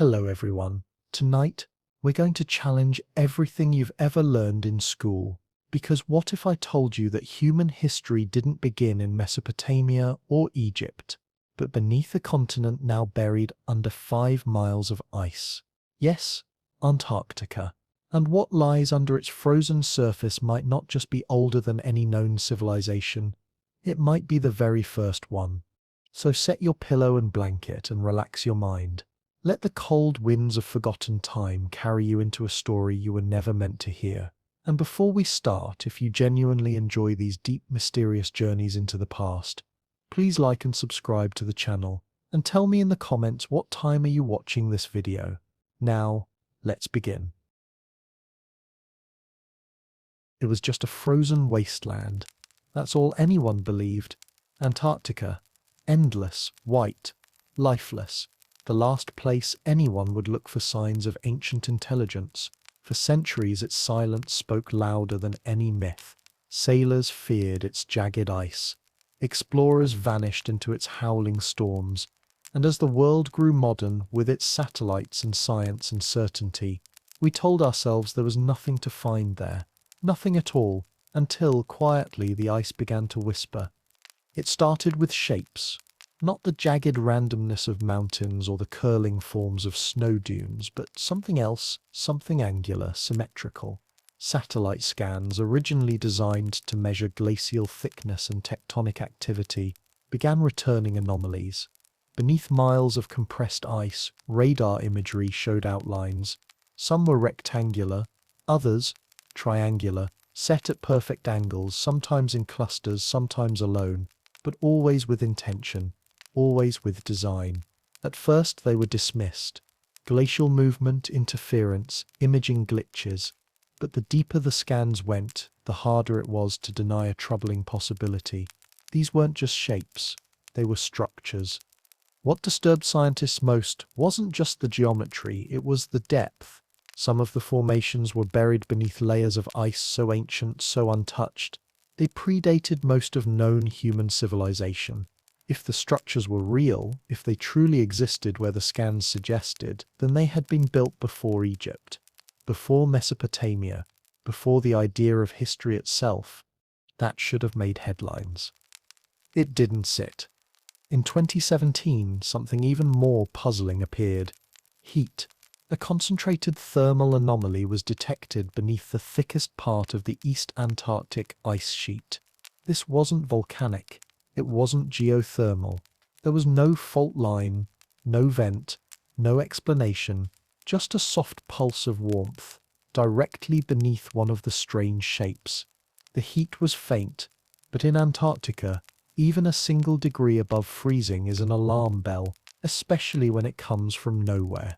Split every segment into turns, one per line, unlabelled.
Hello everyone. Tonight, we're going to challenge everything you've ever learned in school. Because what if I told you that human history didn't begin in Mesopotamia or Egypt, but beneath a continent now buried under 5 miles of ice? Yes, Antarctica. And what lies under its frozen surface might not just be older than any known civilization, it might be the very first one. So set your pillow and blanket and relax your mind. Let the cold winds of forgotten time carry you into a story you were never meant to hear. And before we start, if you genuinely enjoy these deep, mysterious journeys into the past, please like and subscribe to the channel, and tell me in the comments what time are you watching this video. Now, let's begin. It was just a frozen wasteland. That's all anyone believed. Antarctica. Endless, white, lifeless. The last place anyone would look for signs of ancient intelligence. For centuries its silence spoke louder than any myth. Sailors feared its jagged ice. Explorers vanished into its howling storms. And as the world grew modern, with its satellites and science and certainty, we told ourselves there was nothing to find there. Nothing at all, until, quietly, the ice began to whisper. It started with shapes. Not the jagged randomness of mountains or the curling forms of snow dunes, but something else, something angular, symmetrical. Satellite scans, originally designed to measure glacial thickness and tectonic activity, began returning anomalies. Beneath miles of compressed ice, radar imagery showed outlines. Some were rectangular, others triangular, set at perfect angles, sometimes in clusters, sometimes alone, but always with intention. Always with design. At first they were dismissed. Glacial movement, interference, imaging glitches. But the deeper the scans went, the harder it was to deny a troubling possibility. These weren't just shapes, they were structures. What disturbed scientists most wasn't just the geometry, it was the depth. Some of the formations were buried beneath layers of ice so ancient, so untouched. They predated most of known human civilization. If the structures were real, if they truly existed where the scans suggested, then they had been built before Egypt, before Mesopotamia, before the idea of history itself. That should have made headlines. It didn't sit. In 2017, something even more puzzling appeared. Heat. A concentrated thermal anomaly was detected beneath the thickest part of the East Antarctic ice sheet. This wasn't volcanic. It wasn't geothermal. There was no fault line, no vent, no explanation, just a soft pulse of warmth, directly beneath one of the strange shapes. The heat was faint, but in Antarctica, even a single degree above freezing is an alarm bell, especially when it comes from nowhere.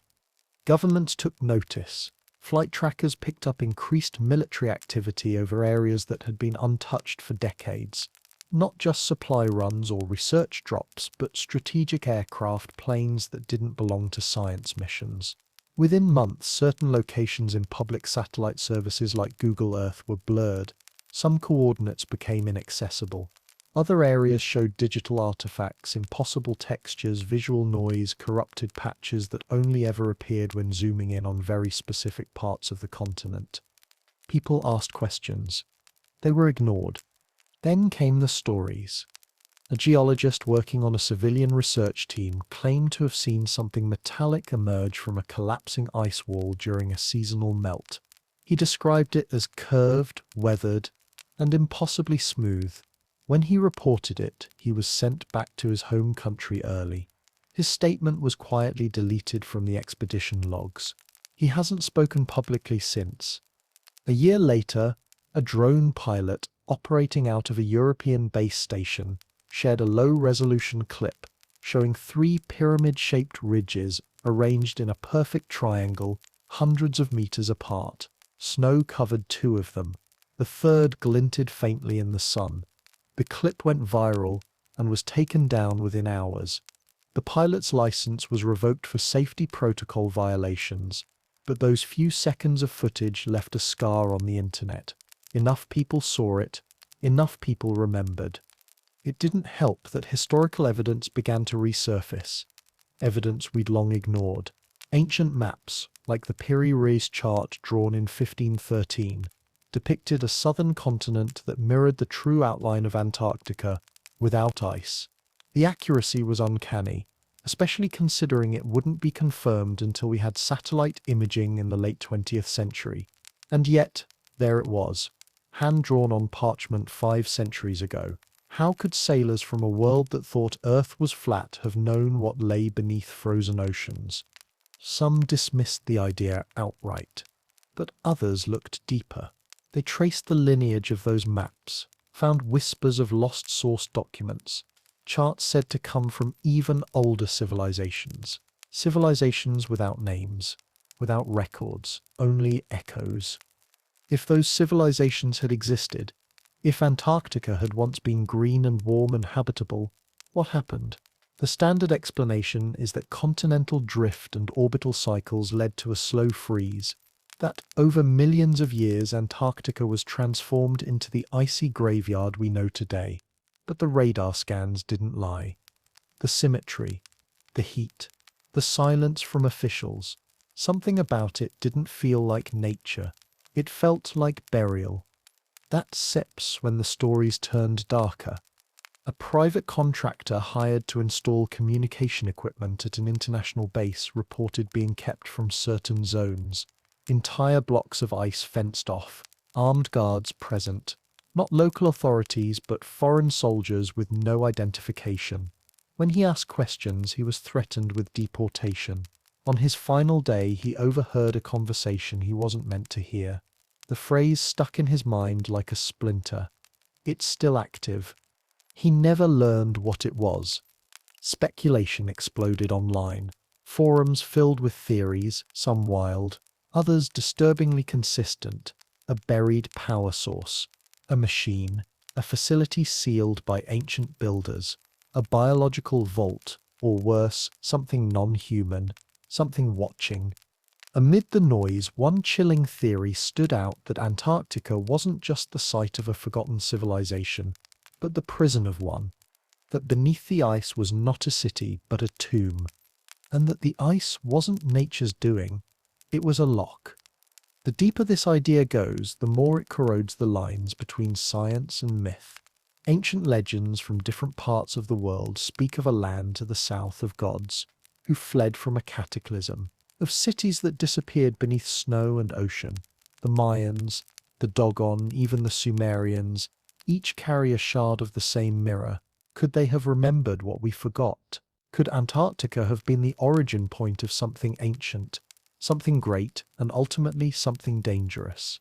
Governments took notice. Flight trackers picked up increased military activity over areas that had been untouched for decades. Not just supply runs or research drops, but strategic aircraft, planes that didn't belong to science missions. Within months, certain locations in public satellite services like Google Earth were blurred. Some coordinates became inaccessible. Other areas showed digital artifacts, impossible textures, visual noise, corrupted patches that only ever appeared when zooming in on very specific parts of the continent. People asked questions. They were ignored. Then came the stories. A geologist working on a civilian research team claimed to have seen something metallic emerge from a collapsing ice wall during a seasonal melt. He described it as curved, weathered, and impossibly smooth. When he reported it, he was sent back to his home country early. His statement was quietly deleted from the expedition logs. He hasn't spoken publicly since. A year later, a drone pilot operating out of a European base station shared a low-resolution clip showing 3 pyramid-shaped ridges arranged in a perfect triangle hundreds of meters apart. Snow covered 2 of them. The third glinted faintly in the sun. The clip went viral and was taken down within hours. The pilot's license was revoked for safety protocol violations, but those few seconds of footage left a scar on the internet. Enough people saw it, enough people remembered. It didn't help that historical evidence began to resurface, evidence we'd long ignored. Ancient maps, like the Piri-Reis chart drawn in 1513, depicted a southern continent that mirrored the true outline of Antarctica, without ice. The accuracy was uncanny, especially considering it wouldn't be confirmed until we had satellite imaging in the late 20th century. And yet, there it was, hand-drawn on parchment 5 centuries ago. How could sailors from a world that thought Earth was flat have known what lay beneath frozen oceans? Some dismissed the idea outright, but others looked deeper. They traced the lineage of those maps, found whispers of lost source documents, charts said to come from even older civilizations. Civilizations without names, without records, only echoes. If those civilizations had existed, if Antarctica had once been green and warm and habitable, what happened? The standard explanation is that continental drift and orbital cycles led to a slow freeze, that over millions of years Antarctica was transformed into the icy graveyard we know today. But the radar scans didn't lie. The symmetry, the heat, the silence from officials, something about it didn't feel like nature. It felt like burial. That sips when the stories turned darker. A private contractor hired to install communication equipment at an international base reported being kept from certain zones. Entire blocks of ice fenced off, armed guards present. Not local authorities, but foreign soldiers with no identification. When he asked questions, he was threatened with deportation. On his final day, he overheard a conversation he wasn't meant to hear. The phrase stuck in his mind like a splinter. It's still active. He never learned what it was. Speculation exploded online. Forums filled with theories, some wild, others disturbingly consistent. A buried power source. A machine, a facility sealed by ancient builders, a biological vault, or worse, something non-human, something watching. Amid the noise, one chilling theory stood out that Antarctica wasn't just the site of a forgotten civilization, but the prison of one, that beneath the ice was not a city, but a tomb, and that the ice wasn't nature's doing, it was a lock. The deeper this idea goes, the more it corrodes the lines between science and myth. Ancient legends from different parts of the world speak of a land to the south of gods, who fled from a cataclysm, of cities that disappeared beneath snow and ocean. The Mayans, the Dogon, even the Sumerians, each carry a shard of the same mirror. Could they have remembered what we forgot? Could Antarctica have been the origin point of something ancient? Something great, and ultimately something dangerous?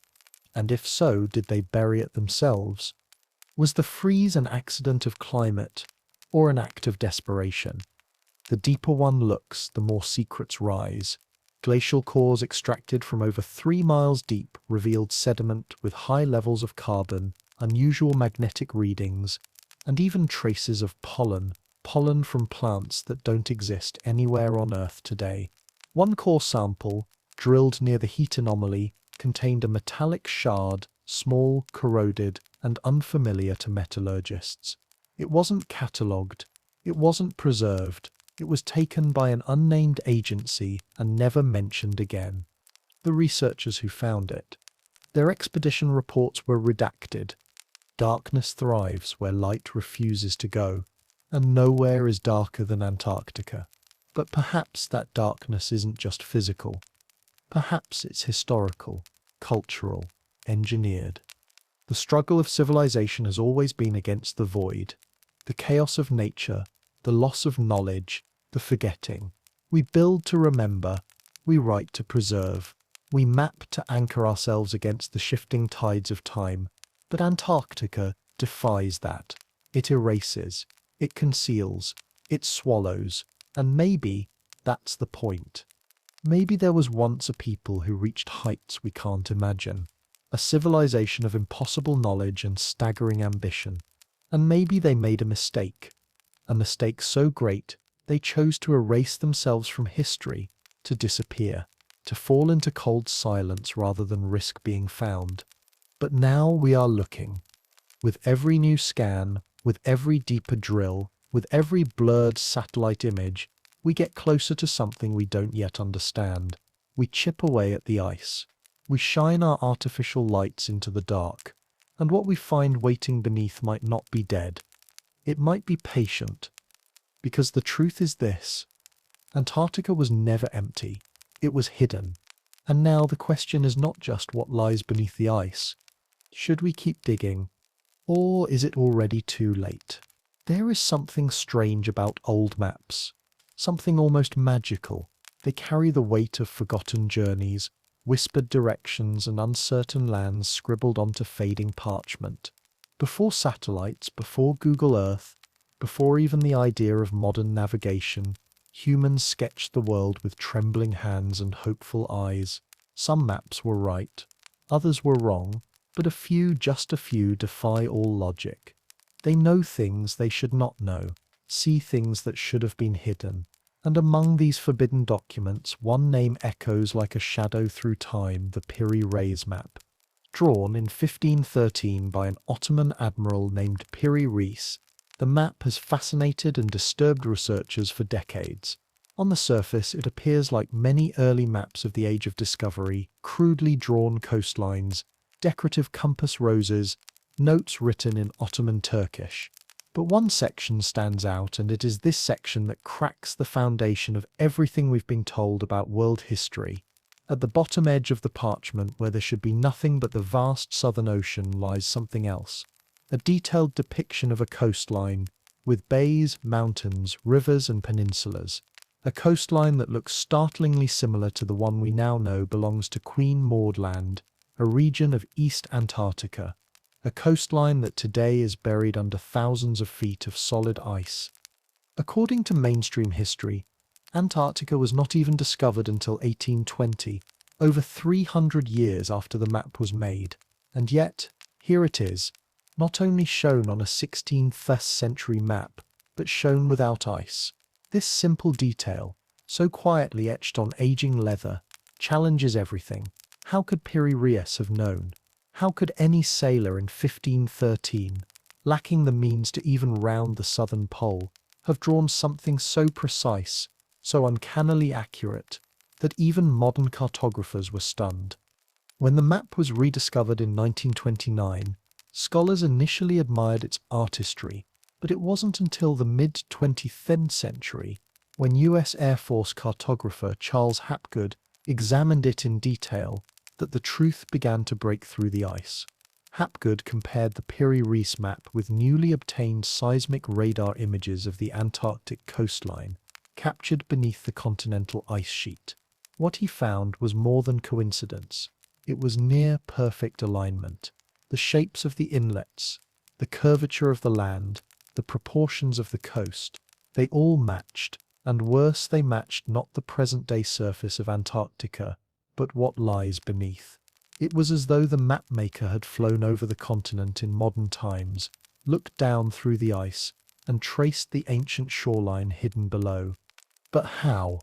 And if so, did they bury it themselves? Was the freeze an accident of climate, or an act of desperation? The deeper one looks, the more secrets rise. Glacial cores extracted from over 3 miles deep revealed sediment with high levels of carbon, unusual magnetic readings, and even traces of pollen from plants that don't exist anywhere on Earth today. One core sample, drilled near the heat anomaly, contained a metallic shard, small, corroded, and unfamiliar to metallurgists. It wasn't catalogued. It wasn't preserved. It was taken by an unnamed agency and never mentioned again. The researchers who found it. Their expedition reports were redacted. Darkness thrives where light refuses to go, and nowhere is darker than Antarctica. But perhaps that darkness isn't just physical. Perhaps it's historical, cultural, engineered. The struggle of civilization has always been against the void, the chaos of nature, the loss of knowledge, the forgetting. We build to remember, we write to preserve, we map to anchor ourselves against the shifting tides of time. But Antarctica defies that. It erases, it conceals, it swallows. And maybe that's the point. Maybe there was once a people who reached heights we can't imagine, a civilization of impossible knowledge and staggering ambition. And maybe they made a mistake so great they chose to erase themselves from history, to disappear, to fall into cold silence rather than risk being found. But now we are looking. With every new scan, with every deeper drill, with every blurred satellite image, We get closer to something we don't yet understand. We chip away at the ice. We shine our artificial lights into the dark. And what we find waiting beneath might not be dead. It might be patient. Because the truth is this: Antarctica was never empty. It was hidden. And now the question is not just what lies beneath the ice. Should we keep digging? Or is it already too late? There is something strange about old maps. Something almost magical. They carry the weight of forgotten journeys, whispered directions, and uncertain lands scribbled onto fading parchment. Before satellites, before Google Earth, before even the idea of modern navigation, humans sketched the world with trembling hands and hopeful eyes. Some maps were right, others were wrong, but a few, just a few, defy all logic. They know things they should not know, see things that should have been hidden. And among these forbidden documents, one name echoes like a shadow through time: the Piri Reis map. Drawn in 1513 by an Ottoman admiral named Piri Reis, the map has fascinated and disturbed researchers for decades. On the surface, it appears like many early maps of the Age of Discovery: crudely drawn coastlines, decorative compass roses, notes written in Ottoman Turkish. But one section stands out, and it is this section that cracks the foundation of everything we've been told about world history. At the bottom edge of the parchment, where there should be nothing but the vast southern ocean, lies something else. A detailed depiction of a coastline, with bays, mountains, rivers, and peninsulas. A coastline that looks startlingly similar to the one we now know belongs to Queen Maud Land, a region of East Antarctica. A coastline that today is buried under thousands of feet of solid ice. According to mainstream history, Antarctica was not even discovered until 1820, over 300 years after the map was made. And yet, here it is, not only shown on a 16th century map, but shown without ice. This simple detail, so quietly etched on aging leather, challenges everything. How could Piri Reis have known? How could any sailor in 1513, lacking the means to even round the southern pole, have drawn something so precise, so uncannily accurate, that even modern cartographers were stunned? When the map was rediscovered in 1929, scholars initially admired its artistry, but it wasn't until the mid-20th century, when US Air Force cartographer Charles Hapgood examined it in detail, that the truth began to break through the ice. Hapgood compared the Piri Reis map with newly obtained seismic radar images of the Antarctic coastline, captured beneath the continental ice sheet. What he found was more than coincidence. It was near-perfect alignment. The shapes of the inlets, the curvature of the land, the proportions of the coast, they all matched, and worse, they matched not the present-day surface of Antarctica, but what lies beneath. It was as though the mapmaker had flown over the continent in modern times, looked down through the ice, and traced the ancient shoreline hidden below. But how?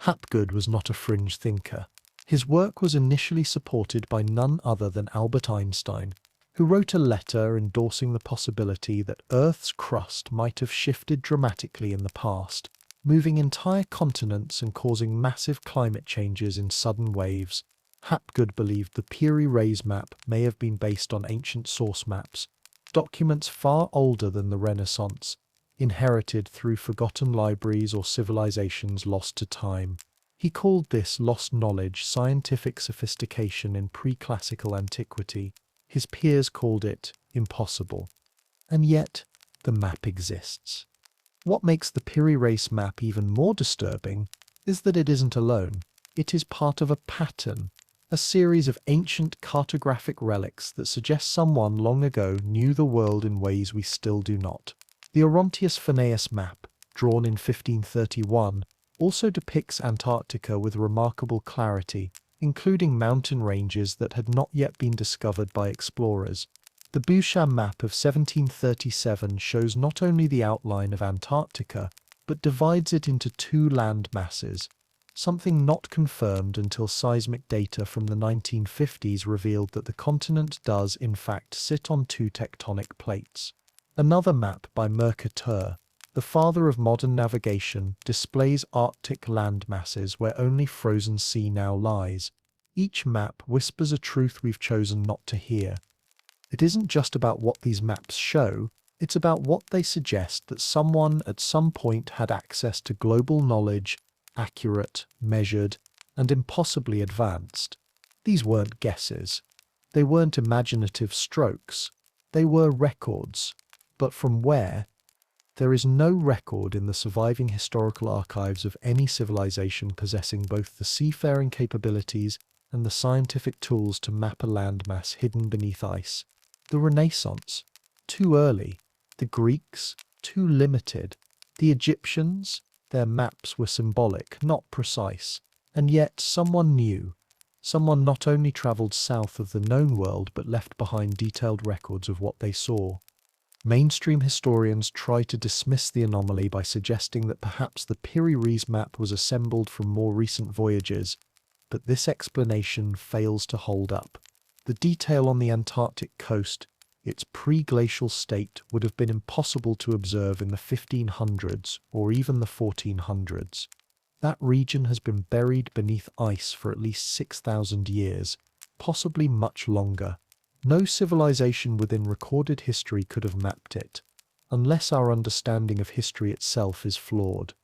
Hapgood was not a fringe thinker. His work was initially supported by none other than Albert Einstein, who wrote a letter endorsing the possibility that Earth's crust might have shifted dramatically in the past, moving entire continents and causing massive climate changes in sudden waves. Hapgood believed the Piri Reis map may have been based on ancient source maps, documents far older than the Renaissance, inherited through forgotten libraries or civilizations lost to time. He called this lost knowledge scientific sophistication in pre-classical antiquity. His peers called it impossible. And yet, the map exists. What makes the Piri Reis map even more disturbing is that it isn't alone. It is part of a pattern, a series of ancient cartographic relics that suggest someone long ago knew the world in ways we still do not. The Orontius Phineas map, drawn in 1531, also depicts Antarctica with remarkable clarity, including mountain ranges that had not yet been discovered by explorers. The Bouchard map of 1737 shows not only the outline of Antarctica, but divides it into two land masses, something not confirmed until seismic data from the 1950s revealed that the continent does in fact sit on two tectonic plates. Another map by Mercator, the father of modern navigation, displays Arctic land masses where only frozen sea now lies. Each map whispers a truth we've chosen not to hear. It isn't just about what these maps show, it's about what they suggest that someone at some point had access to global knowledge, accurate, measured, and impossibly advanced. These weren't guesses. They weren't imaginative strokes. They were records. But from where? There is no record in the surviving historical archives of any civilization possessing both the seafaring capabilities and the scientific tools to map a landmass hidden beneath ice. The Renaissance, too early. The Greeks, too limited. The Egyptians, their maps were symbolic, not precise. And yet someone knew. Someone not only travelled south of the known world but left behind detailed records of what they saw. Mainstream historians try to dismiss the anomaly by suggesting that perhaps the Piri Reis map was assembled from more recent voyages, but this explanation fails to hold up. The detail on the Antarctic coast, its pre-glacial state, would have been impossible to observe in the 1500s or even the 1400s. That region has been buried beneath ice for at least 6,000 years, possibly much longer. No civilization within recorded history could have mapped it, unless our understanding of history itself is flawed.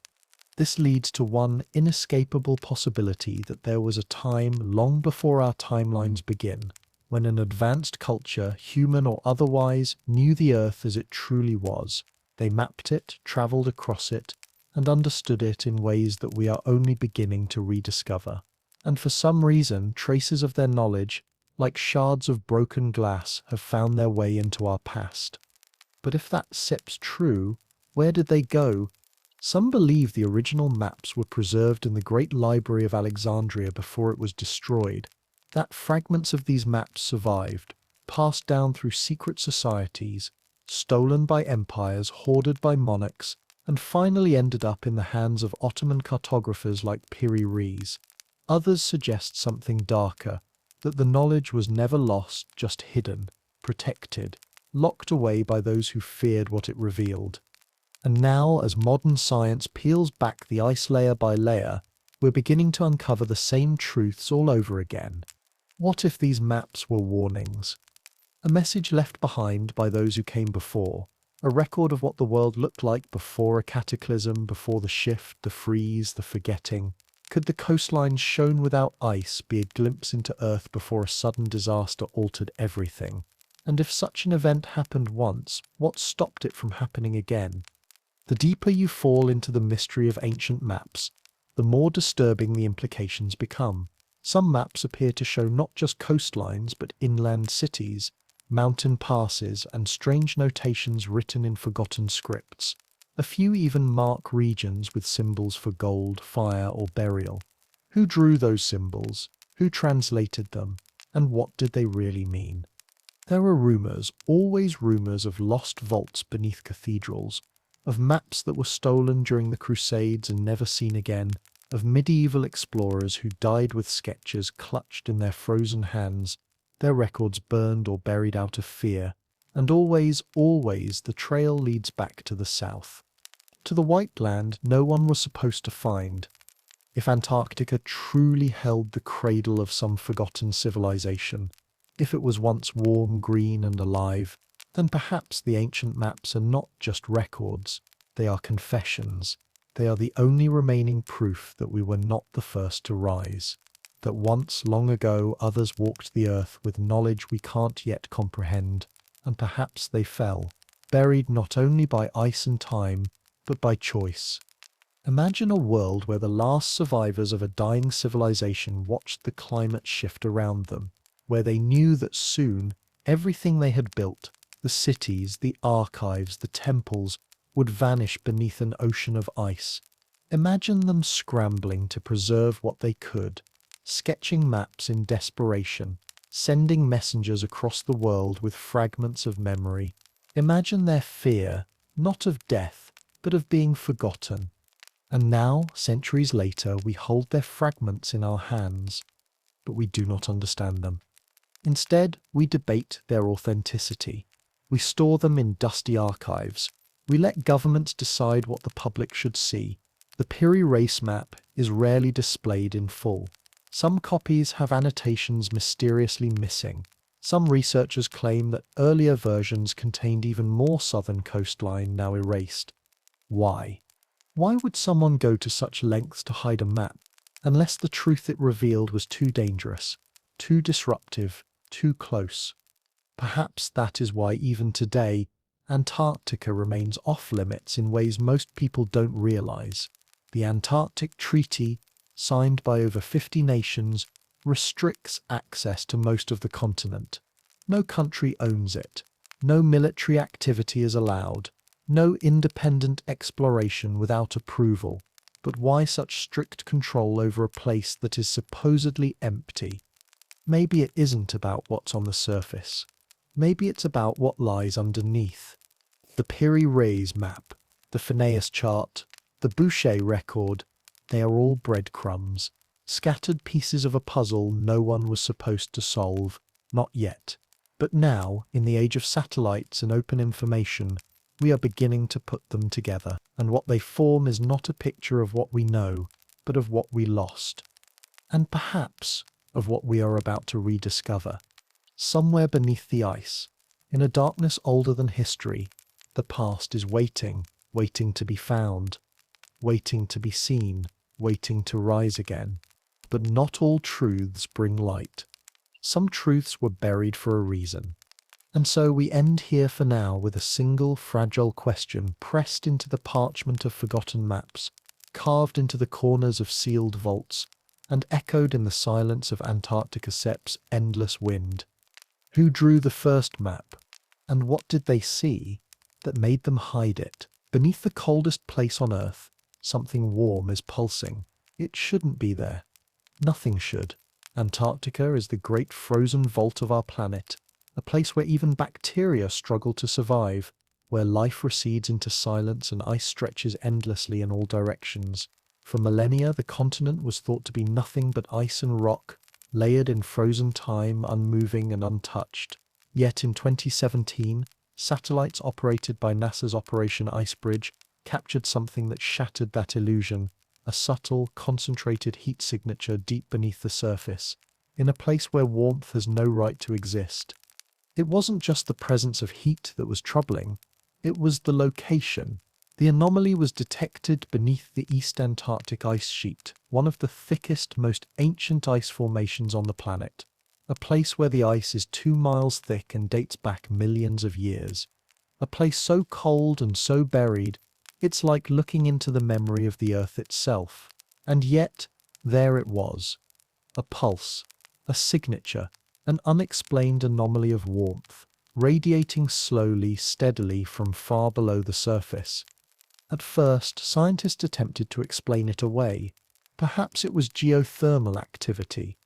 This leads to one inescapable possibility that there was a time long before our timelines begin, when an advanced culture, human or otherwise, knew the Earth as it truly was. They mapped it, travelled across it, and understood it in ways that we are only beginning to rediscover. And for some reason, traces of their knowledge, like shards of broken glass, have found their way into our past. But if that sep's true, where did they go? Some believe the original maps were preserved in the Great Library of Alexandria before it was destroyed. That fragments of these maps survived, passed down through secret societies, stolen by empires, hoarded by monarchs, and finally ended up in the hands of Ottoman cartographers like Piri Reis. Others suggest something darker, that the knowledge was never lost, just hidden, protected, locked away by those who feared what it revealed. And now, as modern science peels back the ice layer by layer, we're beginning to uncover the same truths all over again. What if these maps were warnings? A message left behind by those who came before, a record of what the world looked like before a cataclysm, before the shift, the freeze, the forgetting. Could the coastlines shown without ice be a glimpse into Earth before a sudden disaster altered everything? And if such an event happened once, what stopped it from happening again? The deeper you fall into the mystery of ancient maps, the more disturbing the implications become. Some maps appear to show not just coastlines but inland cities, mountain passes, and strange notations written in forgotten scripts. A few even mark regions with symbols for gold, fire, or burial. Who drew those symbols? Who translated them? And what did they really mean? There are rumours, always rumours, of lost vaults beneath cathedrals, of maps that were stolen during the Crusades and never seen again, of medieval explorers who died with sketches clutched in their frozen hands, their records burned or buried out of fear, and always, always the trail leads back to the south. To the white land no one was supposed to find. If Antarctica truly held the cradle of some forgotten civilization, if it was once warm, green, and alive, then perhaps the ancient maps are not just records, they are confessions. They are the only remaining proof that we were not the first to rise, that once, long ago, others walked the earth with knowledge we can't yet comprehend, and perhaps they fell, buried not only by ice and time, but by choice. Imagine a world where the last survivors of a dying civilization watched the climate shift around them, where they knew that soon everything they had built, the cities, the archives, the temples, would vanish beneath an ocean of ice. Imagine them scrambling to preserve what they could, sketching maps in desperation, sending messengers across the world with fragments of memory. Imagine their fear, not of death, but of being forgotten. And now, centuries later, we hold their fragments in our hands, but we do not understand them. Instead, we debate their authenticity. We store them in dusty archives, We let governments decide what the public should see. The Piri race map is rarely displayed in full. Some copies have annotations mysteriously missing. Some researchers claim that earlier versions contained even more southern coastline now erased. Why? Why would someone go to such lengths to hide a map, unless the truth it revealed was too dangerous, too disruptive, too close? Perhaps that is why even today, Antarctica remains off-limits in ways most people don't realize. The Antarctic Treaty, signed by over 50 nations, restricts access to most of the continent. No country owns it. No military activity is allowed. No independent exploration without approval. But why such strict control over a place that is supposedly empty? Maybe it isn't about what's on the surface. Maybe it's about what lies underneath. The Piri Reis map, the Phineas chart, the Boucher record, they are all breadcrumbs, scattered pieces of a puzzle no one was supposed to solve, not yet. But now, in the age of satellites and open information, we are beginning to put them together, and what they form is not a picture of what we know, but of what we lost. And perhaps of what we are about to rediscover. Somewhere beneath the ice, in a darkness older than history, the past is waiting, waiting to be found, waiting to be seen, waiting to rise again. But not all truths bring light. Some truths were buried for a reason. And so we end here for now with a single fragile question pressed into the parchment of forgotten maps, carved into the corners of sealed vaults, and echoed in the silence of Antarctica Sep's endless wind. Who drew the first map? And what did they see that made them hide it? Beneath the coldest place on Earth, something warm is pulsing. It shouldn't be there. Nothing should. Antarctica is the great frozen vault of our planet, a place where even bacteria struggle to survive, where life recedes into silence and ice stretches endlessly in all directions. For millennia, the continent was thought to be nothing but ice and rock, layered in frozen time, unmoving and untouched. Yet in 2017, satellites operated by NASA's Operation Icebridge captured something that shattered that illusion, a subtle, concentrated heat signature deep beneath the surface, in a place where warmth has no right to exist. It wasn't just the presence of heat that was troubling, it was the location. The anomaly was detected beneath the East Antarctic ice sheet, one of the thickest, most ancient ice formations on the planet. A place where the ice is 2 miles thick and dates back millions of years. A place so cold and so buried, it's like looking into the memory of the Earth itself. And yet, there it was. A pulse, a signature, an unexplained anomaly of warmth, radiating slowly, steadily from far below the surface. At first, scientists attempted to explain it away. Perhaps it was geothermal activity,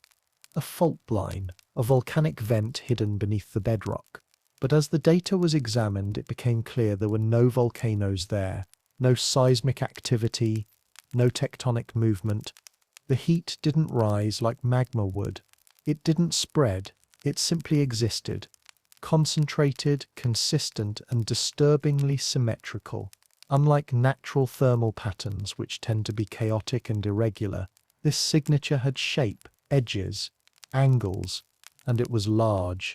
a fault line, a volcanic vent hidden beneath the bedrock. But as the data was examined, it became clear there were no volcanoes there, no seismic activity, no tectonic movement. The heat didn't rise like magma would. It didn't spread, it simply existed, concentrated, consistent, and disturbingly symmetrical. Unlike natural thermal patterns, which tend to be chaotic and irregular, this signature had shape, edges, angles, and it was large.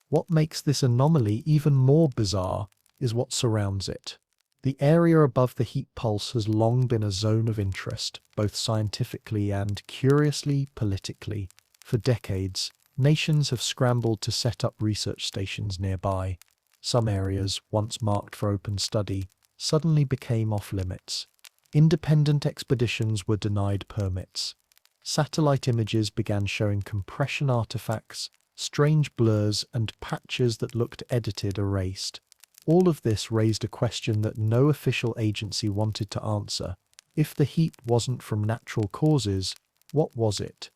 What makes this anomaly even more bizarre is what surrounds it. The area above the heat pulse has long been a zone of interest, both scientifically and, curiously, politically. For decades, nations have scrambled to set up research stations nearby. Some areas, once marked for open study, suddenly became off-limits. Independent expeditions were denied permits. Satellite images began showing compression artifacts, strange blurs, and patches that looked edited, erased. All of this raised a question that no official agency wanted to answer. If the heat wasn't from natural causes, what was it?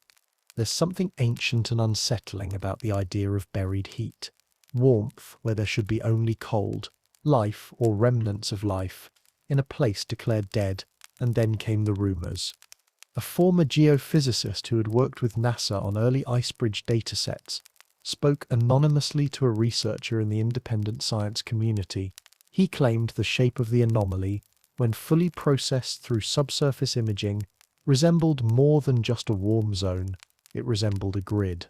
There's something ancient and unsettling about the idea of buried heat. Warmth where there should be only cold. Life, or remnants of life, in a place declared dead, and then came the rumors. A former geophysicist who had worked with NASA on early Icebridge datasets spoke anonymously to a researcher in the independent science community. He claimed the shape of the anomaly, when fully processed through subsurface imaging, resembled more than just a warm zone. It resembled a grid.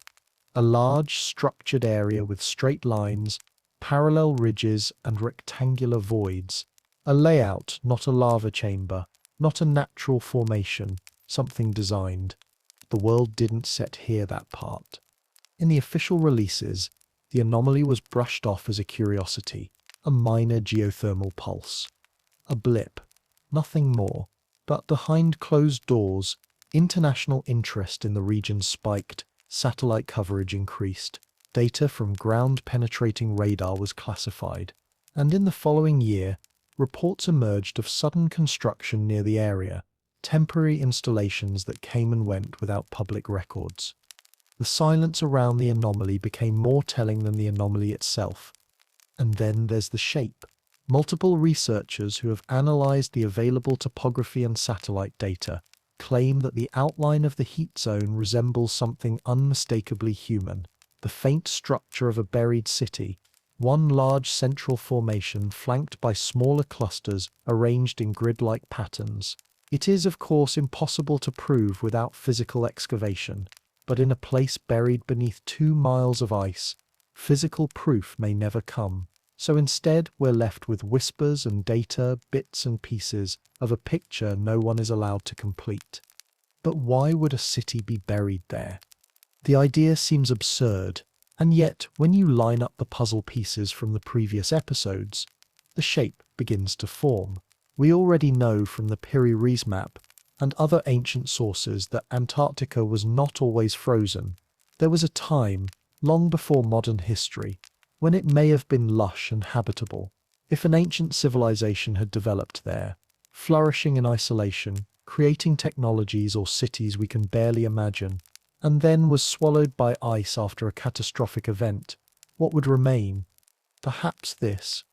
A large, structured area with straight lines, parallel ridges, and rectangular voids. A layout, not a lava chamber, not a natural formation, something designed. The world didn't set here that part. In the official releases, the anomaly was brushed off as a curiosity, a minor geothermal pulse. A blip, nothing more. But behind closed doors, international interest in the region spiked, satellite coverage increased, data from ground-penetrating radar was classified, and in the following year, reports emerged of sudden construction near the area, temporary installations that came and went without public records. The silence around the anomaly became more telling than the anomaly itself. And then there's the shape. Multiple researchers who have analyzed the available topography and satellite data claim that the outline of the heat zone resembles something unmistakably human, the faint structure of a buried city, one large central formation flanked by smaller clusters arranged in grid-like patterns. It is, of course, impossible to prove without physical excavation, but in a place buried beneath 2 miles of ice, physical proof may never come. So instead, we're left with whispers and data, bits and pieces of a picture no one is allowed to complete. But why would a city be buried there? The idea seems absurd, and yet when you line up the puzzle pieces from the previous episodes, the shape begins to form. We already know from the Piri-Reis map and other ancient sources that Antarctica was not always frozen. There was a time, long before modern history, when it may have been lush and habitable. If an ancient civilization had developed there, flourishing in isolation, creating technologies or cities we can barely imagine, and then was swallowed by ice after a catastrophic event, what would remain? Perhaps this: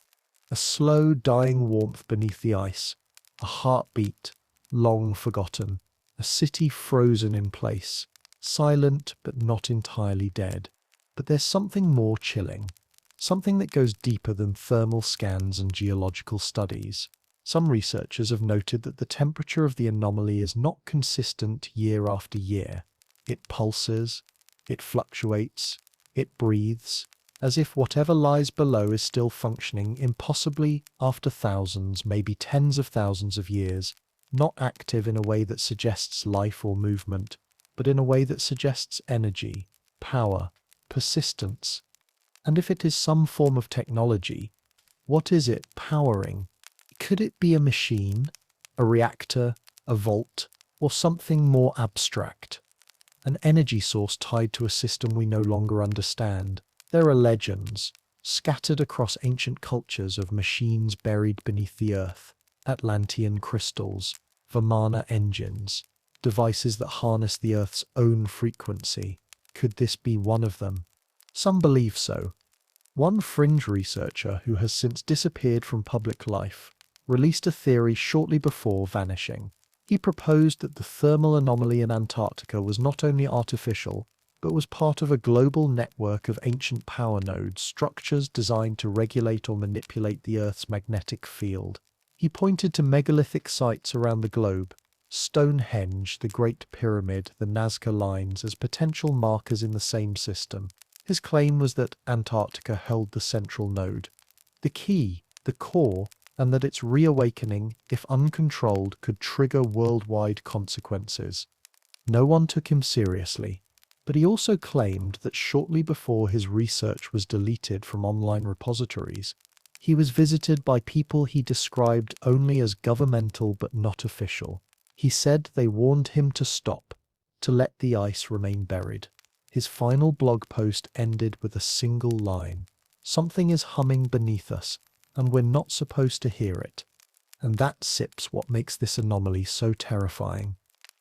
a slow dying warmth beneath the ice, a heartbeat, long forgotten, a city frozen in place, silent but not entirely dead. But there's something more chilling. Something that goes deeper than thermal scans and geological studies. Some researchers have noted that the temperature of the anomaly is not consistent year after year. It pulses, it fluctuates, it breathes, as if whatever lies below is still functioning, impossibly after thousands, maybe tens of thousands of years, not active in a way that suggests life or movement, but in a way that suggests energy, power, persistence. And if it is some form of technology, what is it powering? Could it be a machine, a reactor, a vault, or something more abstract? An energy source tied to a system we no longer understand. There are legends, scattered across ancient cultures, of machines buried beneath the earth, Atlantean crystals, Vimana engines, devices that harness the Earth's own frequency. Could this be one of them? Some believe so. One fringe researcher, who has since disappeared from public life, released a theory shortly before vanishing. He proposed that the thermal anomaly in Antarctica was not only artificial, but was part of a global network of ancient power nodes, structures designed to regulate or manipulate the Earth's magnetic field. He pointed to megalithic sites around the globe, Stonehenge, the Great Pyramid, the Nazca Lines, as potential markers in the same system. His claim was that Antarctica held the central node, the key, the core, and that its reawakening, if uncontrolled, could trigger worldwide consequences. No one took him seriously, but he also claimed that shortly before his research was deleted from online repositories, he was visited by people he described only as governmental but not official. He said they warned him to stop, to let the ice remain buried. His final blog post ended with a single line: "Something is humming beneath us, and we're not supposed to hear it." And that sips what makes this anomaly so terrifying.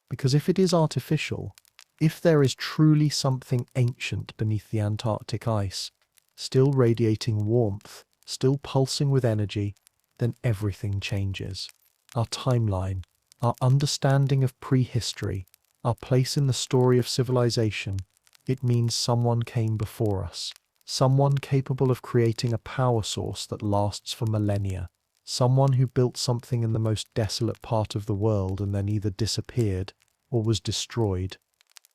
Because if it is artificial, if there is truly something ancient beneath the Antarctic ice, still radiating warmth, still pulsing with energy, then everything changes. Our timeline, our understanding of prehistory, our place in the story of civilization. It means someone came before us. someone capable of creating a power source that lasts for millennia, someone who built something in the most desolate part of the world and then either disappeared or was destroyed.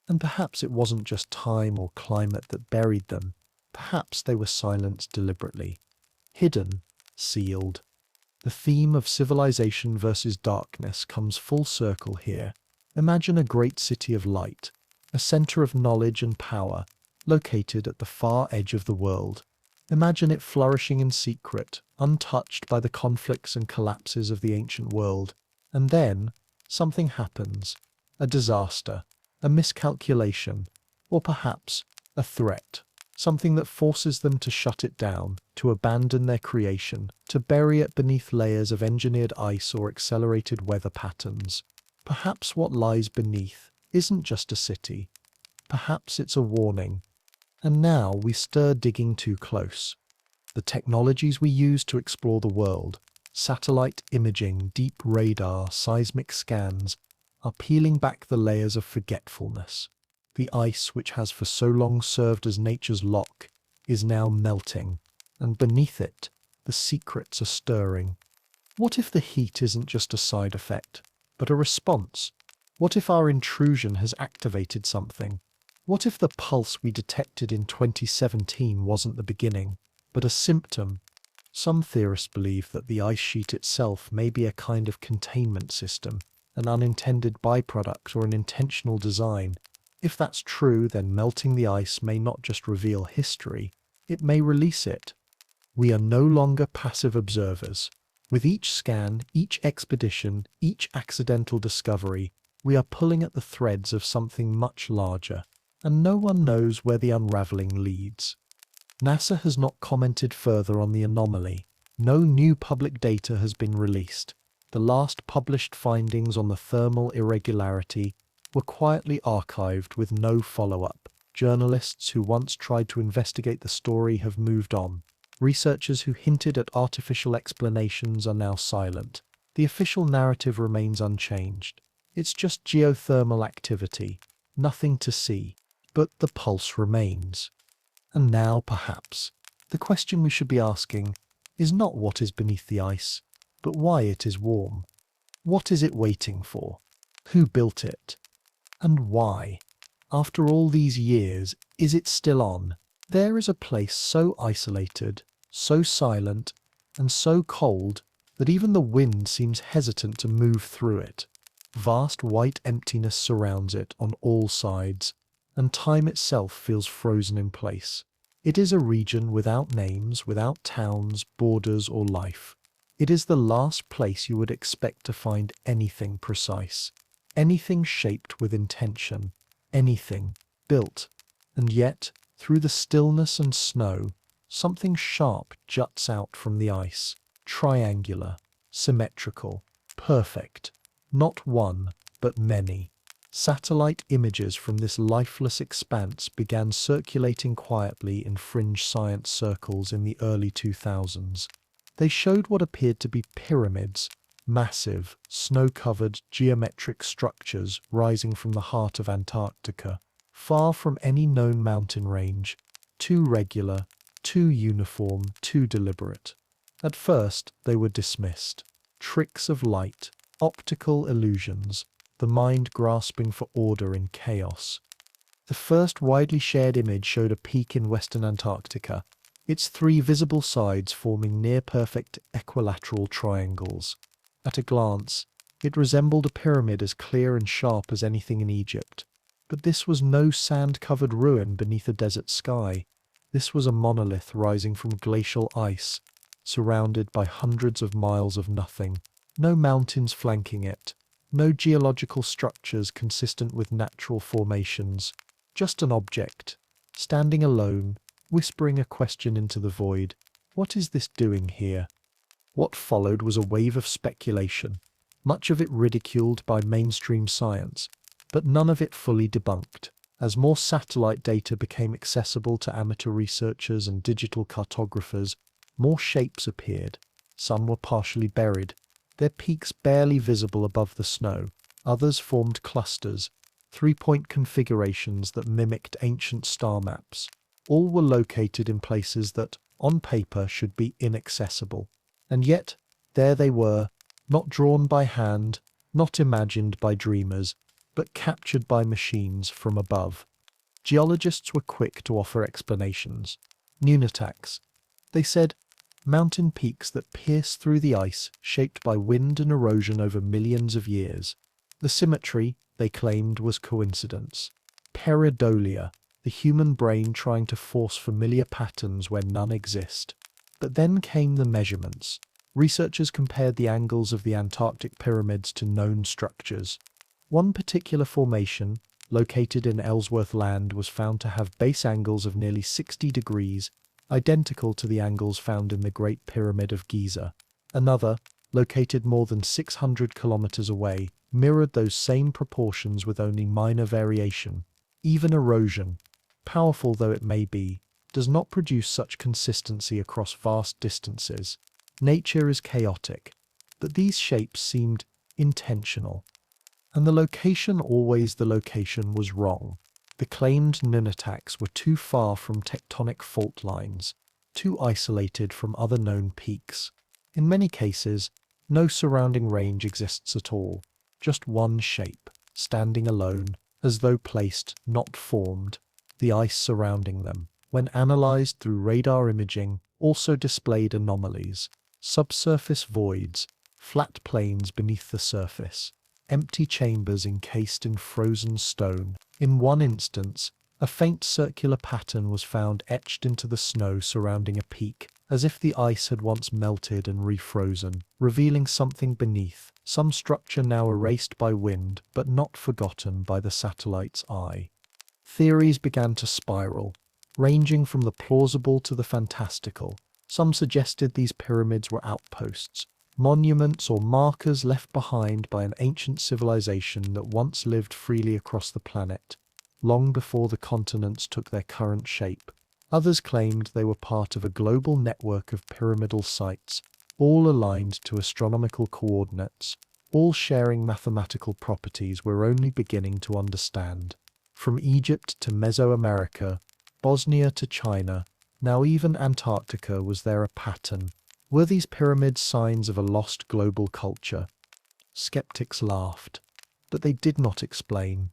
And perhaps it wasn't just time or climate that buried them. Perhaps they were silenced deliberately, hidden, sealed. The theme of civilization versus darkness comes full circle here. Imagine a great city of light, a center of knowledge and power, located at the far edge of the world. Imagine it flourishing in secret, untouched by the conflicts and collapses of the ancient world. And then, something happens. A disaster, a miscalculation, or perhaps a threat. Something that forces them to shut it down, to abandon their creation, to bury it beneath layers of engineered ice or accelerated weather patterns. Perhaps what lies beneath isn't just a city. Perhaps it's a warning. And now we stir digging too close. The technologies we use to explore the world, satellite imaging, deep radar, seismic scans, are peeling back the layers of forgetfulness. The ice, which has for so long served as nature's lock, is now melting, and beneath it, the secrets are stirring. What if the heat isn't just a side effect, but a response? What if our intrusion has activated something? What if the pulse we detected in 2017 wasn't the beginning, but a symptom? Some theorists believe that the ice sheet itself may be a kind of containment system, an unintended byproduct or an intentional design. If that's true, then melting the ice may not just reveal history, it may release it. We are no longer passive observers. With each scan, each expedition, each accidental discovery, we are pulling at the threads of something much larger, and no one knows where the unraveling leads. NASA has not commented further on the anomaly. No new public data has been released. The last published findings on the thermal irregularity were quietly archived with no follow-up. Journalists who once tried to investigate the story have moved on. Researchers who hinted at artificial explanations are now silent. The official narrative remains unchanged. It's just geothermal activity, nothing to see. But the pulse remains. And now, perhaps, the question we should be asking is not what is beneath the ice, but why it is warm. What is it waiting for? Who built it? And why? After all these years, is it still on? There is a place so isolated, so silent, and so cold that even the wind seems hesitant to move through it. Vast white emptiness surrounds it on all sides, and time itself feels frozen in place. It is a region without names, without towns, borders, or life. It is the last place you would expect to find anything precise, anything shaped with intention, anything built. And yet, through the stillness and snow, something sharp juts out from the ice, triangular, symmetrical, perfect. Not one, but many. Satellite images from this lifeless expanse began circulating quietly in fringe science circles in the early 2000s. They showed what appeared to be pyramids, massive, snow-covered geometric structures rising from the heart of Antarctica, far from any known mountain range, too regular, too uniform, too deliberate. At first, they were dismissed. Tricks of light, optical illusions, the mind grasping for order in chaos. The first widely shared image showed a peak in western Antarctica, its three visible sides forming near-perfect equilateral triangles. At a glance, it resembled a pyramid as clear and sharp as anything in Egypt. But this was no sand-covered ruin beneath a desert sky. This was a monolith rising from glacial ice, surrounded by hundreds of miles of nothing. No mountains flanking it, no geological structures consistent with natural formations, just an object, standing alone, whispering a question into the void. What is this doing here? What followed was a wave of speculation, much of it ridiculed by mainstream science, but none of it fully debunked. As more satellite data became accessible to amateur researchers and digital cartographers, more shapes appeared. Some were partially buried, their peaks barely visible above the snow. Others formed clusters, three-point configurations that mimicked ancient star maps. All were located in places that, on paper, should be inaccessible. And yet, there they were, not drawn by hand, not imagined by dreamers, but captured by machines from above. Geologists were quick to offer explanations. Nunataks, they said, mountain peaks that pierce through the ice, shaped by wind and erosion over millions of years. The symmetry, they claimed, was coincidence. Pareidolia, the human brain trying to force familiar patterns where none exist. But then came the measurements. Researchers compared the angles of the Antarctic pyramids to known structures. One particular formation, located in Ellsworth Land, was found to have base angles of nearly 60 degrees, identical to the angles found in the Great Pyramid of Giza. Another, located more than 600 kilometers away, mirrored those same proportions with only minor variation. Even erosion, powerful though it may be, does not produce such consistency across vast distances. Nature is chaotic, but these shapes seemed intentional. And the location, always the location, was wrong. The claimed nunataks were too far from tectonic fault lines, too isolated from other known peaks. In many cases, no surrounding range exists at all, just one shape, standing alone, as though placed, not formed. The ice surrounding them, when analyzed through radar imaging, also displayed anomalies. Subsurface voids, flat plains beneath the surface, empty chambers encased in frozen stone. In one instance, a faint circular pattern was found etched into the snow surrounding a peak, as if the ice had once melted and refrozen, revealing something beneath, some structure now erased by wind but not forgotten by the satellite's eye. Theories began to spiral, ranging from the plausible to the fantastical. Some suggested these pyramids were outposts, monuments or markers left behind by an ancient civilization that once lived freely across the planet, long before the continents took their current shape. Others claimed they were part of a global network of pyramidal sites, all aligned to astronomical coordinates, all sharing mathematical properties we're only beginning to understand. From Egypt to Mesoamerica, Bosnia to China, now even Antarctica, was there a pattern? Were these pyramids signs of a lost global culture? Skeptics laughed, but they did not explain.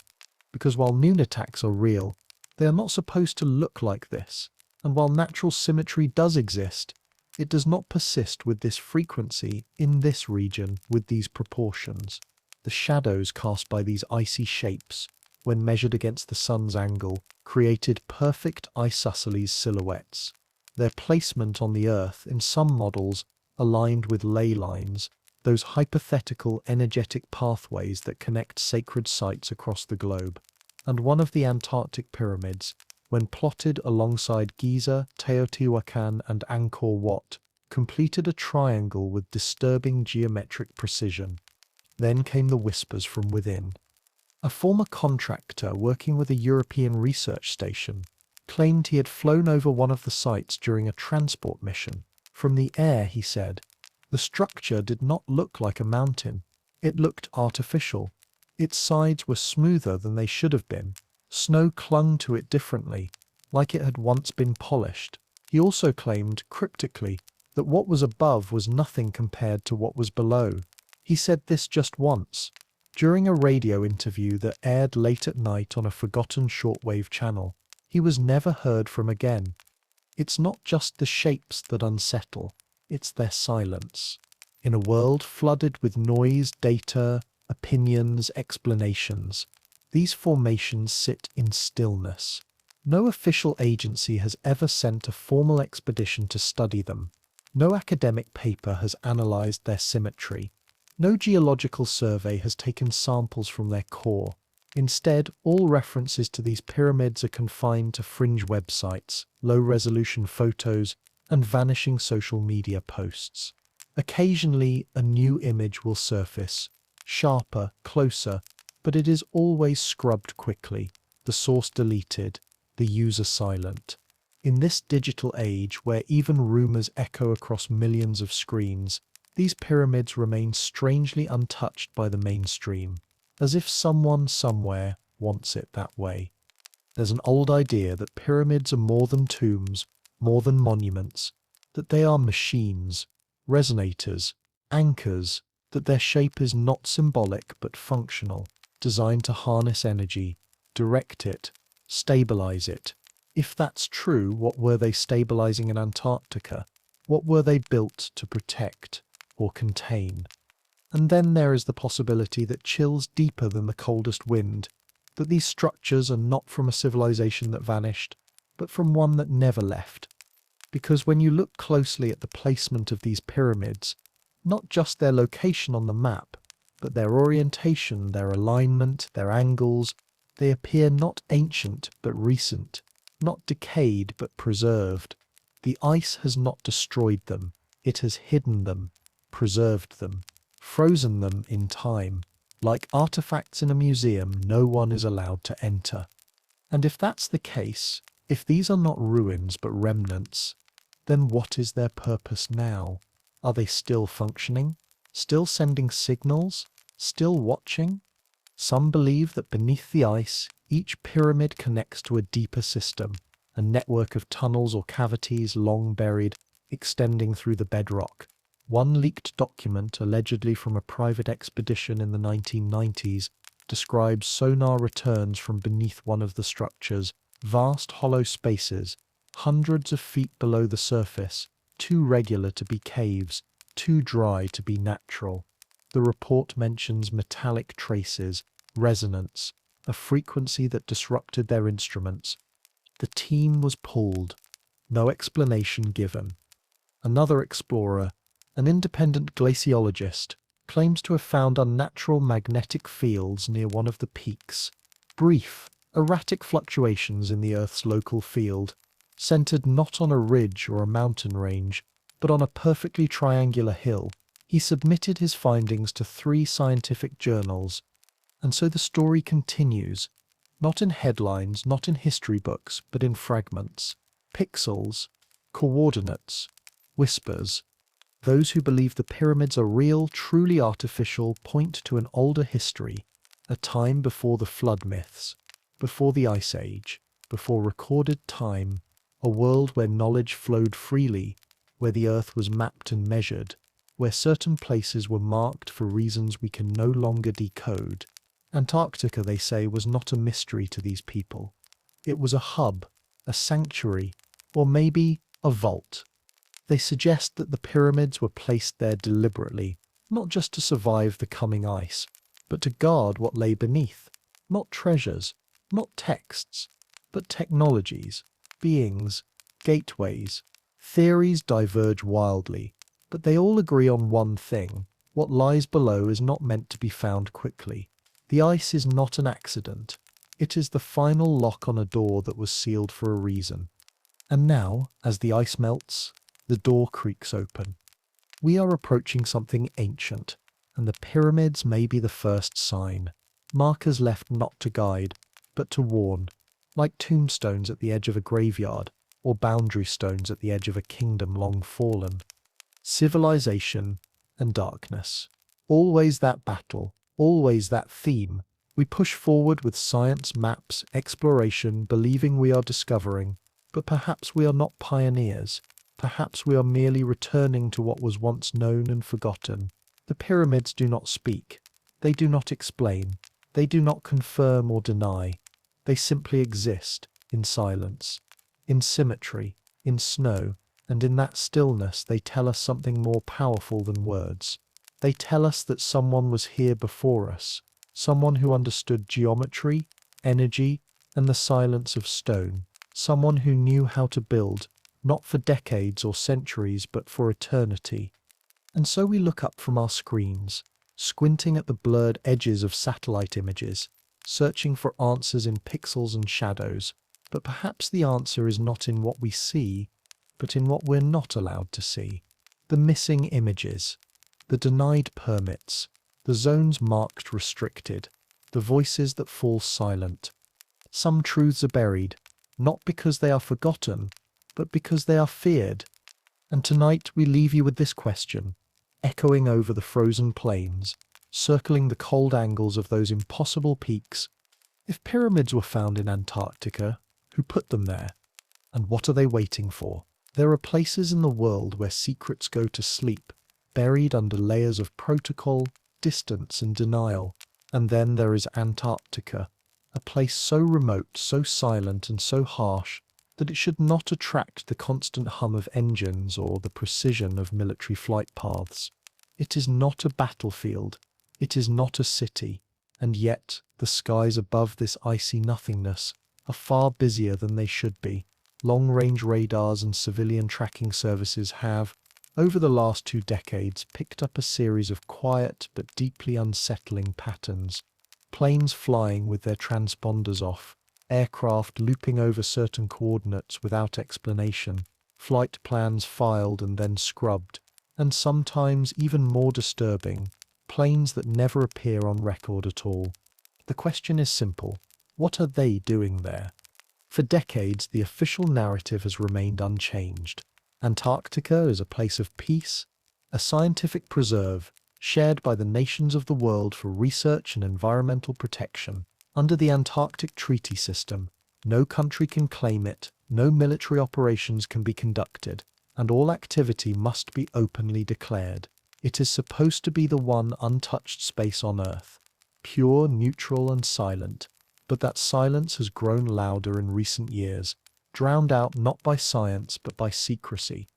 Because while nunataks are real, they are not supposed to look like this. And while natural symmetry does exist, it does not persist with this frequency in this region with these proportions. The shadows cast by these icy shapes, when measured against the sun's angle, created perfect isosceles silhouettes. Their placement on the Earth, in some models, aligned with ley lines, those hypothetical energetic pathways that connect sacred sites across the globe. And one of the Antarctic pyramids, when plotted alongside Giza, Teotihuacan, and Angkor Wat, completed a triangle with disturbing geometric precision. Then came the whispers from within. A former contractor working with a European research station claimed he had flown over one of the sites during a transport mission. From the air, he said, the structure did not look like a mountain. It looked artificial. Its sides were smoother than they should have been. Snow clung to it differently, like it had once been polished. He also claimed, cryptically, that what was above was nothing compared to what was below. He said this just once, during a radio interview that aired late at night on a forgotten shortwave channel. He was never heard from again. It's not just the shapes that unsettle, it's their silence. In a world flooded with noise, data, opinions, explanations, these formations sit in stillness. No official agency has ever sent a formal expedition to study them. No academic paper has analyzed their symmetry. No geological survey has taken samples from their core. Instead, all references to these pyramids are confined to fringe websites, low-resolution photos, and vanishing social media posts. Occasionally, a new image will surface, sharper, closer, but it is always scrubbed quickly, the source deleted, the user silent. In this digital age, where even rumors echo across millions of screens, these pyramids remain strangely untouched by the mainstream, as if someone somewhere wants it that way. There's an old idea that pyramids are more than tombs, more than monuments, that they are machines, resonators, anchors, that their shape is not symbolic but functional, designed to harness energy, direct it, stabilize it. If that's true, what were they stabilizing in Antarctica? What were they built to protect or contain? And then there is the possibility that chills deeper than the coldest wind, that these structures are not from a civilization that vanished, but from one that never left. Because when you look closely at the placement of these pyramids, not just their location on the map, but their orientation, their alignment, their angles, they appear not ancient but recent, not decayed but preserved. The ice has not destroyed them, it has hidden them, preserved them, frozen them in time. Like artifacts in a museum, no one is allowed to enter. And if that's the case, if these are not ruins but remnants, then what is their purpose now? Are they still functioning? Still sending signals? Still watching? Some believe that beneath the ice, each pyramid connects to a deeper system, a network of tunnels or cavities long buried, extending through the bedrock. One leaked document, allegedly from a private expedition in the 1990s, describes sonar returns from beneath one of the structures, vast hollow spaces, hundreds of feet below the surface, too regular to be caves, too dry to be natural. The report mentions metallic traces, resonance, a frequency that disrupted their instruments. The team was pulled. No explanation given. Another explorer, an independent glaciologist, claims to have found unnatural magnetic fields near one of the peaks. Brief, erratic fluctuations in the Earth's local field, centered not on a ridge or a mountain range, but on a perfectly triangular hill. He submitted his findings to 3 scientific journals, and so the story continues, not in headlines, not in history books, but in fragments, pixels, coordinates, whispers. Those who believe the pyramids are real, truly artificial, point to an older history, a time before the flood myths, before the Ice Age, before recorded time, a world where knowledge flowed freely, where the earth was mapped and measured, where certain places were marked for reasons we can no longer decode. Antarctica, they say, was not a mystery to these people. It was a hub, a sanctuary, or maybe a vault. They suggest that the pyramids were placed there deliberately, not just to survive the coming ice, but to guard what lay beneath. Not treasures, not texts, but technologies, beings, gateways. Theories diverge wildly, but they all agree on one thing: what lies below is not meant to be found quickly. The ice is not an accident. It is the final lock on a door that was sealed for a reason. And now, as the ice melts, the door creaks open. We are approaching something ancient, and the pyramids may be the first sign. Markers left not to guide, but to warn, like tombstones at the edge of a graveyard, or boundary stones at the edge of a kingdom long fallen. Civilization and darkness. Always that battle, always that theme. We push forward with science, maps, exploration, believing we are discovering, but perhaps we are not pioneers. Perhaps we are merely returning to what was once known and forgotten. The pyramids do not speak. They do not explain. They do not confirm or deny. They simply exist, in silence, in symmetry, in snow, and in that stillness they tell us something more powerful than words. They tell us that someone was here before us, someone who understood geometry, energy, and the silence of stone, someone who knew how to build, not for decades or centuries, but for eternity. And so we look up from our screens, squinting at the blurred edges of satellite images, searching for answers in pixels and shadows. But perhaps the answer is not in what we see, but in what we're not allowed to see. The missing images, the denied permits, the zones marked restricted, the voices that fall silent. Some truths are buried, not because they are forgotten, but because they are feared. And tonight we leave you with this question, echoing over the frozen plains, circling the cold angles of those impossible peaks. If pyramids were found in Antarctica, who put them there? And what are they waiting for? There are places in the world where secrets go to sleep, buried under layers of protocol, distance, and denial. And then there is Antarctica, a place so remote, so silent, and so harsh that it should not attract the constant hum of engines or the precision of military flight paths. It is not a battlefield, it is not a city, and yet the skies above this icy nothingness are far busier than they should be. Long-range radars and civilian tracking services have, over the last 2 decades, picked up a series of quiet but deeply unsettling patterns. Planes flying with their transponders off, aircraft looping over certain coordinates without explanation, flight plans filed and then scrubbed, and sometimes even more disturbing, planes that never appear on record at all. The question is simple: what are they doing there? For decades, the official narrative has remained unchanged. Antarctica is a place of peace, a scientific preserve, shared by the nations of the world for research and environmental protection. Under the Antarctic Treaty System, no country can claim it, no military operations can be conducted, and all activity must be openly declared. It is supposed to be the one untouched space on Earth, pure, neutral, and silent. But that silence has grown louder in recent years, drowned out not by science but by secrecy.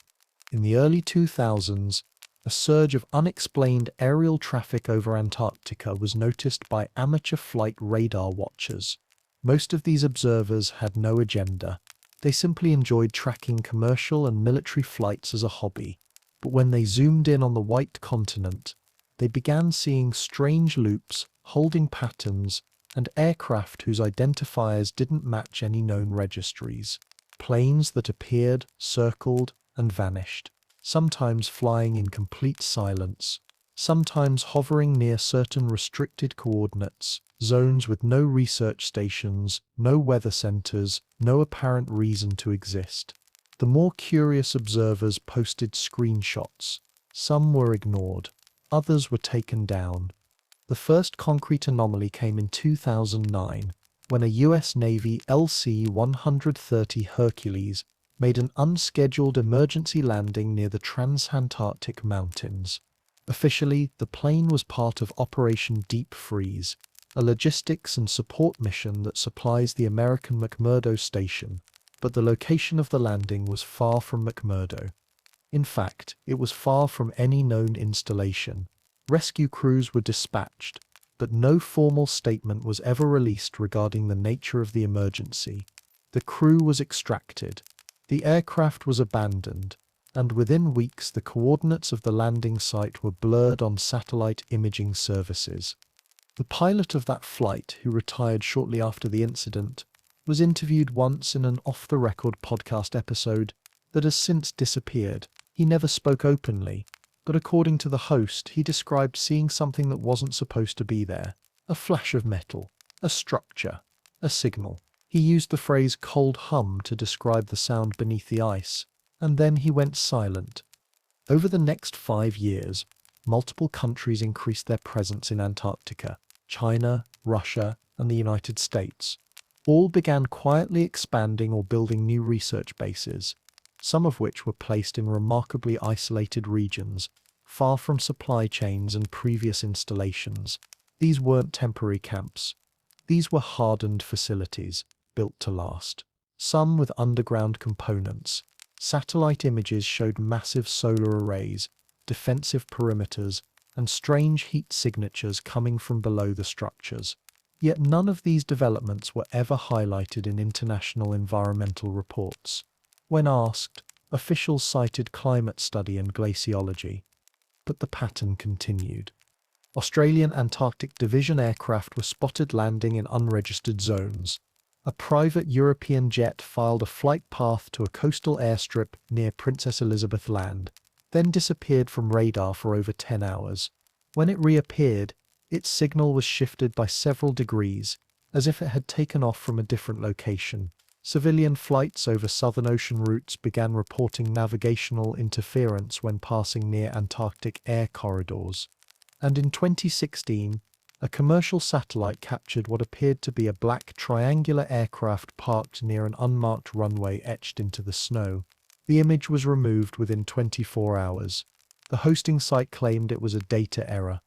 In the early 2000s, a surge of unexplained aerial traffic over Antarctica was noticed by amateur flight radar watchers. Most of these observers had no agenda. They simply enjoyed tracking commercial and military flights as a hobby. But when they zoomed in on the white continent, they began seeing strange loops, holding patterns, and aircraft whose identifiers didn't match any known registries. Planes that appeared, circled, and vanished, sometimes flying in complete silence, sometimes hovering near certain restricted coordinates, zones with no research stations, no weather centers, no apparent reason to exist. The more curious observers posted screenshots. Some were ignored, others were taken down. The first concrete anomaly came in 2009, when a US Navy LC-130 Hercules made an unscheduled emergency landing near the Transantarctic Mountains. Officially, the plane was part of Operation Deep Freeze, a logistics and support mission that supplies the American McMurdo Station, but the location of the landing was far from McMurdo. In fact, it was far from any known installation. Rescue crews were dispatched, but no formal statement was ever released regarding the nature of the emergency. The crew was extracted, the aircraft was abandoned, and within weeks the coordinates of the landing site were blurred on satellite imaging services. The pilot of that flight, who retired shortly after the incident, was interviewed once in an off-the-record podcast episode that has since disappeared. He never spoke openly, but according to the host, he described seeing something that wasn't supposed to be there. A flash of metal, a structure, a signal. He used the phrase cold hum to describe the sound beneath the ice, and then he went silent. Over the next 5 years, multiple countries increased their presence in Antarctica. China, Russia, and the United States. All began quietly expanding or building new research bases, some of which were placed in remarkably isolated regions, far from supply chains and previous installations. These weren't temporary camps. These were hardened facilities, built to last. Some with underground components. Satellite images showed massive solar arrays, defensive perimeters, and strange heat signatures coming from below the structures. Yet none of these developments were ever highlighted in international environmental reports. When asked, officials cited climate study and glaciology. But the pattern continued. Australian Antarctic Division aircraft were spotted landing in unregistered zones. A private European jet filed a flight path to a coastal airstrip near Princess Elizabeth Land, then disappeared from radar for over 10 hours. When it reappeared, its signal was shifted by several degrees, as if it had taken off from a different location. Civilian flights over Southern Ocean routes began reporting navigational interference when passing near Antarctic air corridors. And in 2016, A commercial satellite captured what appeared to be a black triangular aircraft parked near an unmarked runway etched into the snow. The image was removed within 24 hours. The hosting site claimed it was a data error.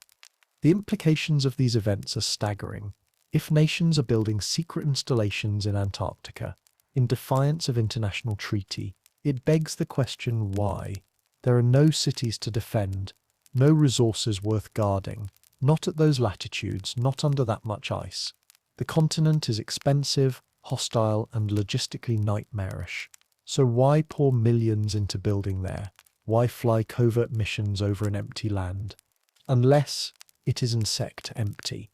The implications of these events are staggering. If nations are building secret installations in Antarctica, in defiance of international treaty, it begs the question why. There are no cities to defend, no resources worth guarding, not at those latitudes, not under that much ice. The continent is expensive, hostile, and logistically nightmarish. So why pour millions into building there? Why fly covert missions over an empty land? Unless it is insect empty.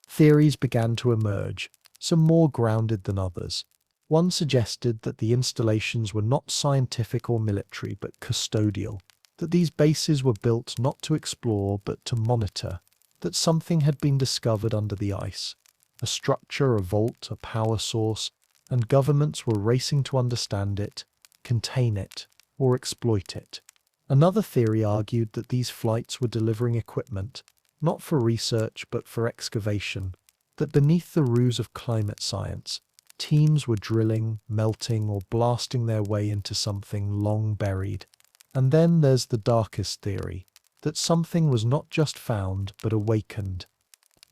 Theories began to emerge, some more grounded than others. One suggested that the installations were not scientific or military, but custodial, that these bases were built not to explore, but to monitor, that something had been discovered under the ice, a structure, a vault, a power source, and governments were racing to understand it, contain it, or exploit it. Another theory argued that these flights were delivering equipment, not for research but for excavation, that beneath the ruse of climate science, teams were drilling, melting, or blasting their way into something long buried. And then there's the darkest theory, that something was not just found but awakened,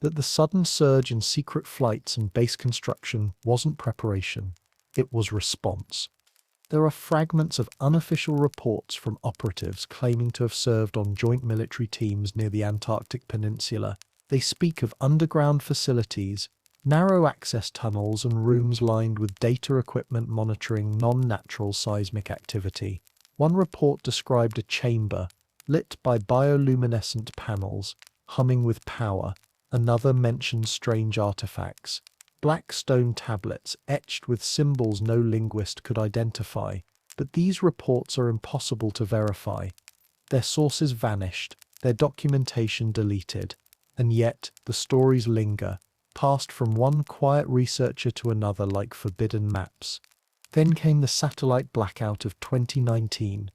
that the sudden surge in secret flights and base construction wasn't preparation, it was response. There are fragments of unofficial reports from operatives claiming to have served on joint military teams near the Antarctic Peninsula. They speak of underground facilities, narrow access tunnels, and rooms lined with data equipment monitoring non-natural seismic activity. One report described a chamber, lit by bioluminescent panels, humming with power. Another mentioned strange artifacts, black stone tablets etched with symbols no linguist could identify. But these reports are impossible to verify. Their sources vanished, their documentation deleted, and yet the stories linger, passed from one quiet researcher to another like forbidden maps. Then came the satellite blackout of 2019.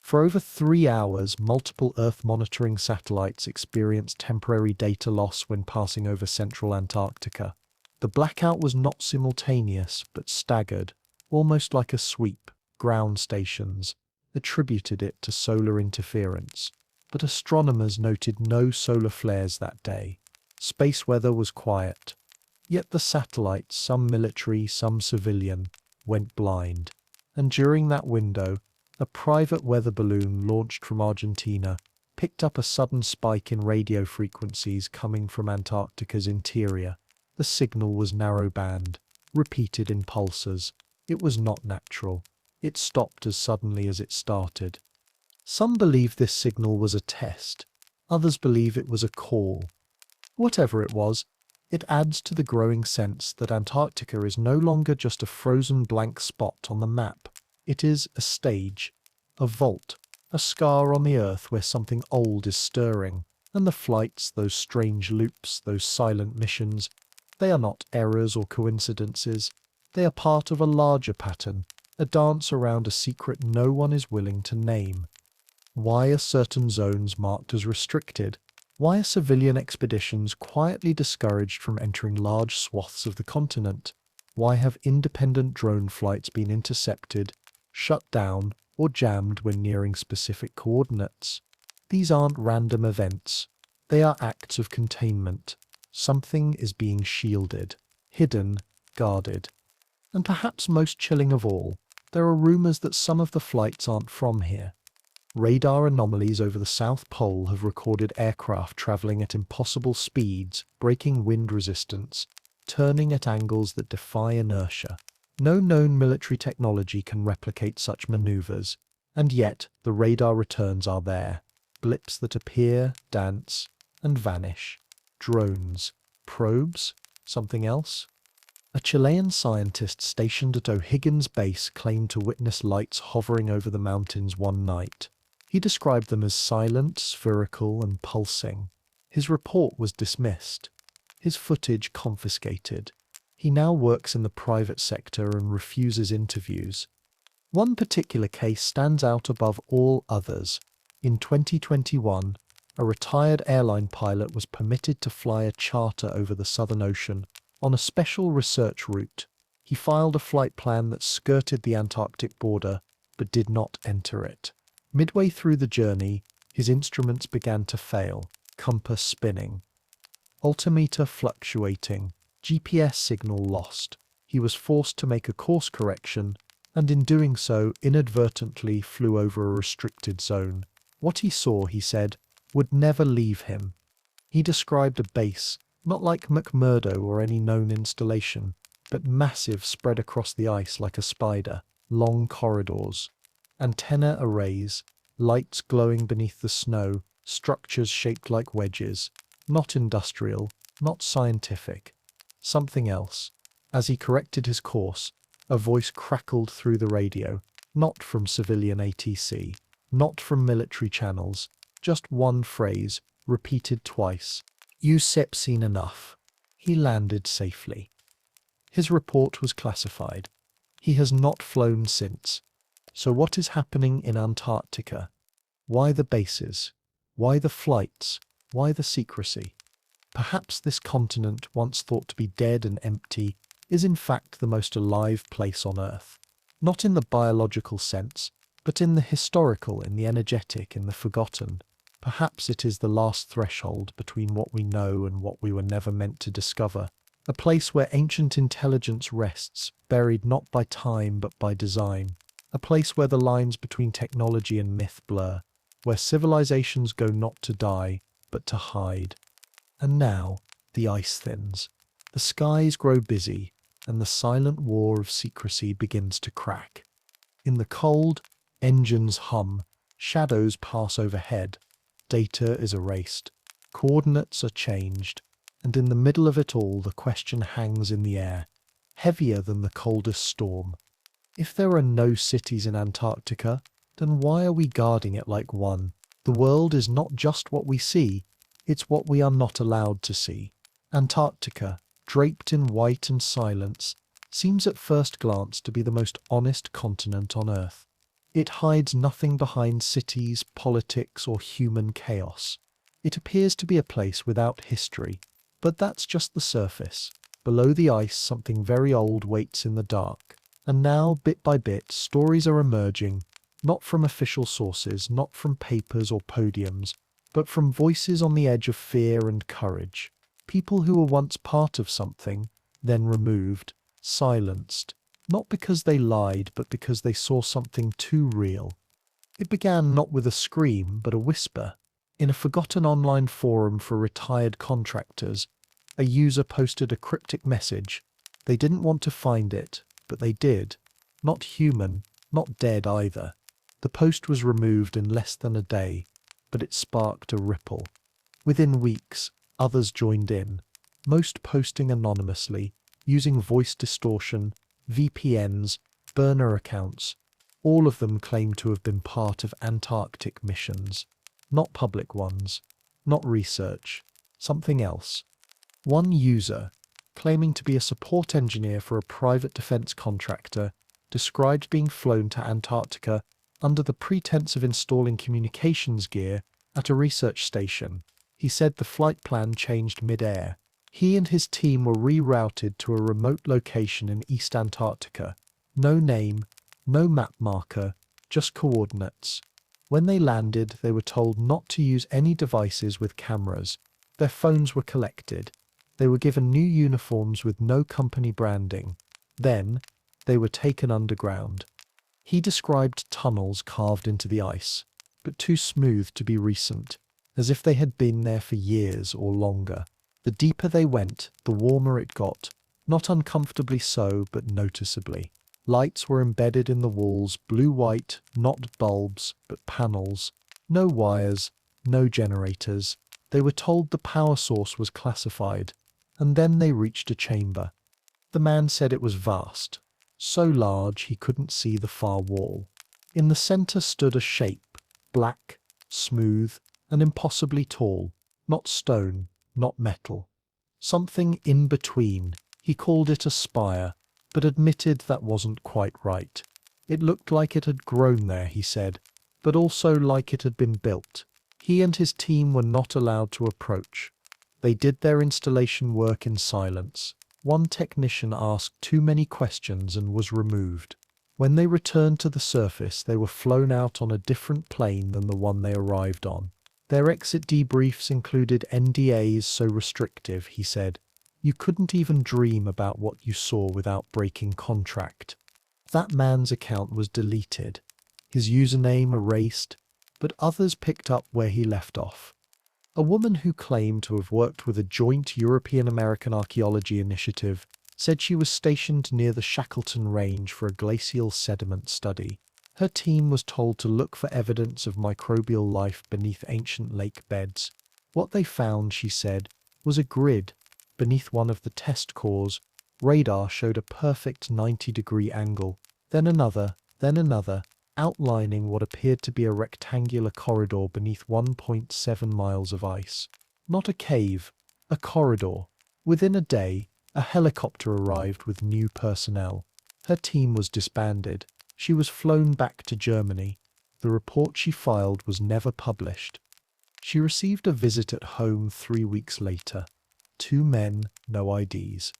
For over 3 hours, multiple Earth monitoring satellites experienced temporary data loss when passing over central Antarctica. The blackout was not simultaneous, but staggered, almost like a sweep. Ground stations attributed it to solar interference, but astronomers noted no solar flares that day. Space weather was quiet. Yet the satellites, some military, some civilian, went blind. And during that window, a private weather balloon launched from Argentina picked up a sudden spike in radio frequencies coming from Antarctica's interior. The signal was narrow-band, repeated in pulses. It was not natural. It stopped as suddenly as it started. Some believe this signal was a test. Others believe it was a call. Whatever it was, it adds to the growing sense that Antarctica is no longer just a frozen blank spot on the map. It is a stage, a vault, a scar on the earth where something old is stirring. And the flights, those strange loops, those silent missions, they are not errors or coincidences. They are part of a larger pattern, a dance around a secret no one is willing to name. Why are certain zones marked as restricted? Why are civilian expeditions quietly discouraged from entering large swaths of the continent? Why have independent drone flights been intercepted, shut down, or jammed when nearing specific coordinates? These aren't random events. They are acts of containment. Something is being shielded, hidden, guarded. And perhaps most chilling of all, there are rumors that some of the flights aren't from here. Radar anomalies over the South Pole have recorded aircraft traveling at impossible speeds, breaking wind resistance, turning at angles that defy inertia. No known military technology can replicate such maneuvers, and yet the radar returns are there. Blips that appear, dance, and vanish. Drones. Probes? Something else? A Chilean scientist stationed at O'Higgins Base claimed to witness lights hovering over the mountains one night. He described them as silent, spherical, and pulsing. His report was dismissed. His footage confiscated. He now works in the private sector and refuses interviews. One particular case stands out above all others. In 2021, A retired airline pilot was permitted to fly a charter over the Southern Ocean on a special research route. He filed a flight plan that skirted the Antarctic border, but did not enter it. Midway through the journey, his instruments began to fail, compass spinning, altimeter fluctuating, GPS signal lost. He was forced to make a course correction, and in doing so inadvertently flew over a restricted zone. What he saw, he said, would never leave him. He described a base, not like McMurdo or any known installation, but massive, spread across the ice like a spider, long corridors, antenna arrays, lights glowing beneath the snow, structures shaped like wedges, not industrial, not scientific, something else. As he corrected his course, a voice crackled through the radio, not from civilian ATC, not from military channels, just one phrase, repeated twice. "You've seen enough." He landed safely. His report was classified. He has not flown since. So what is happening in Antarctica? Why the bases? Why the flights? Why the secrecy? Perhaps this continent, once thought to be dead and empty, is in fact the most alive place on Earth. Not in the biological sense, but in the historical, in the energetic, in the forgotten. Perhaps it is the last threshold between what we know and what we were never meant to discover. A place where ancient intelligence rests, buried not by time but by design. A place where the lines between technology and myth blur, where civilizations go not to die, but to hide. And now, the ice thins. The skies grow busy, and the silent war of secrecy begins to crack. In the cold, engines hum, shadows pass overhead, data is erased, coordinates are changed, and in the middle of it all the question hangs in the air, heavier than the coldest storm. If there are no cities in Antarctica, then why are we guarding it like one? The world is not just what we see, it's what we are not allowed to see. Antarctica, draped in white and silence, seems at first glance to be the most honest continent on Earth. It hides nothing behind cities, politics, or human chaos. It appears to be a place without history, but that's just the surface. Below the ice, something very old waits in the dark. And now, bit by bit, stories are emerging, not from official sources, not from papers or podiums, but from voices on the edge of fear and courage. People who were once part of something, then removed, silenced, not because they lied, but because they saw something too real. It began not with a scream, but a whisper. In a forgotten online forum for retired contractors, a user posted a cryptic message. They didn't want to find it, but they did. Not human, not dead either. The post was removed in less than a day, but it sparked a ripple. Within weeks, others joined in, most posting anonymously, using voice distortion, VPNs, burner accounts. All of them claimed to have been part of Antarctic missions. Not public ones, not research, something else. One user, claiming to be a support engineer for a private defense contractor, described being flown to Antarctica under the pretense of installing communications gear at a research station. He said the flight plan changed mid-air. He and his team were rerouted to a remote location in East Antarctica. No name, no map marker, just coordinates. When they landed, they were told not to use any devices with cameras. Their phones were collected. They were given new uniforms with no company branding. Then, they were taken underground. He described tunnels carved into the ice, but too smooth to be recent, as if they had been there for years or longer. The deeper they went, the warmer it got, not uncomfortably so, but noticeably. Lights were embedded in the walls, blue-white, not bulbs, but panels. No wires, no generators. They were told the power source was classified, and then they reached a chamber. The man said it was vast, so large he couldn't see the far wall. In the center stood a shape, black, smooth, and impossibly tall, not stone, not metal. Something in between. He called it a spire, but admitted that wasn't quite right. It looked like it had grown there, he said, but also like it had been built. He and his team were not allowed to approach. They did their installation work in silence. One technician asked too many questions and was removed. When they returned to the surface, they were flown out on a different plane than the one they arrived on. Their exit debriefs included NDAs so restrictive, he said, you couldn't even dream about what you saw without breaking contract. That man's account was deleted, his username erased, but others picked up where he left off. A woman who claimed to have worked with a joint European-American archaeology initiative said she was stationed near the Shackleton Range for a glacial sediment study. Her team was told to look for evidence of microbial life beneath ancient lake beds. What they found, she said, was a grid. Beneath one of the test cores, radar showed a perfect 90-degree angle, then another, outlining what appeared to be a rectangular corridor beneath 1.7 miles of ice. Not a cave, a corridor. Within a day, a helicopter arrived with new personnel. Her team was disbanded. She was flown back to Germany. The report she filed was never published. She received a visit at home 3 weeks later. 2 men, no IDs.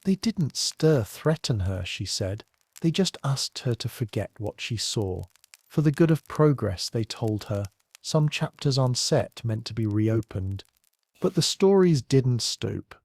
They didn't threaten her, she said. They just asked her to forget what she saw. For the good of progress, they told her. Some chapters on set meant to be reopened. But the stories didn't stoop.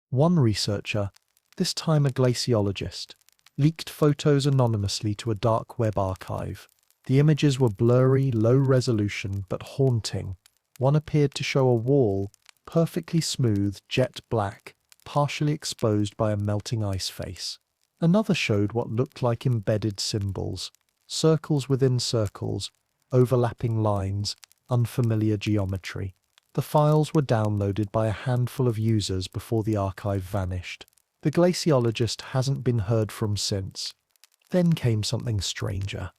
One researcher, this time a glaciologist, leaked photos anonymously to a dark web archive. The images were blurry, low resolution, but haunting. One appeared to show a wall, perfectly smooth, jet black, partially exposed by a melting ice face. Another showed what looked like embedded symbols, circles within circles, overlapping lines, unfamiliar geometry. The files were downloaded by a handful of users before the archive vanished. The glaciologist hasn't been heard from since. Then came something stranger.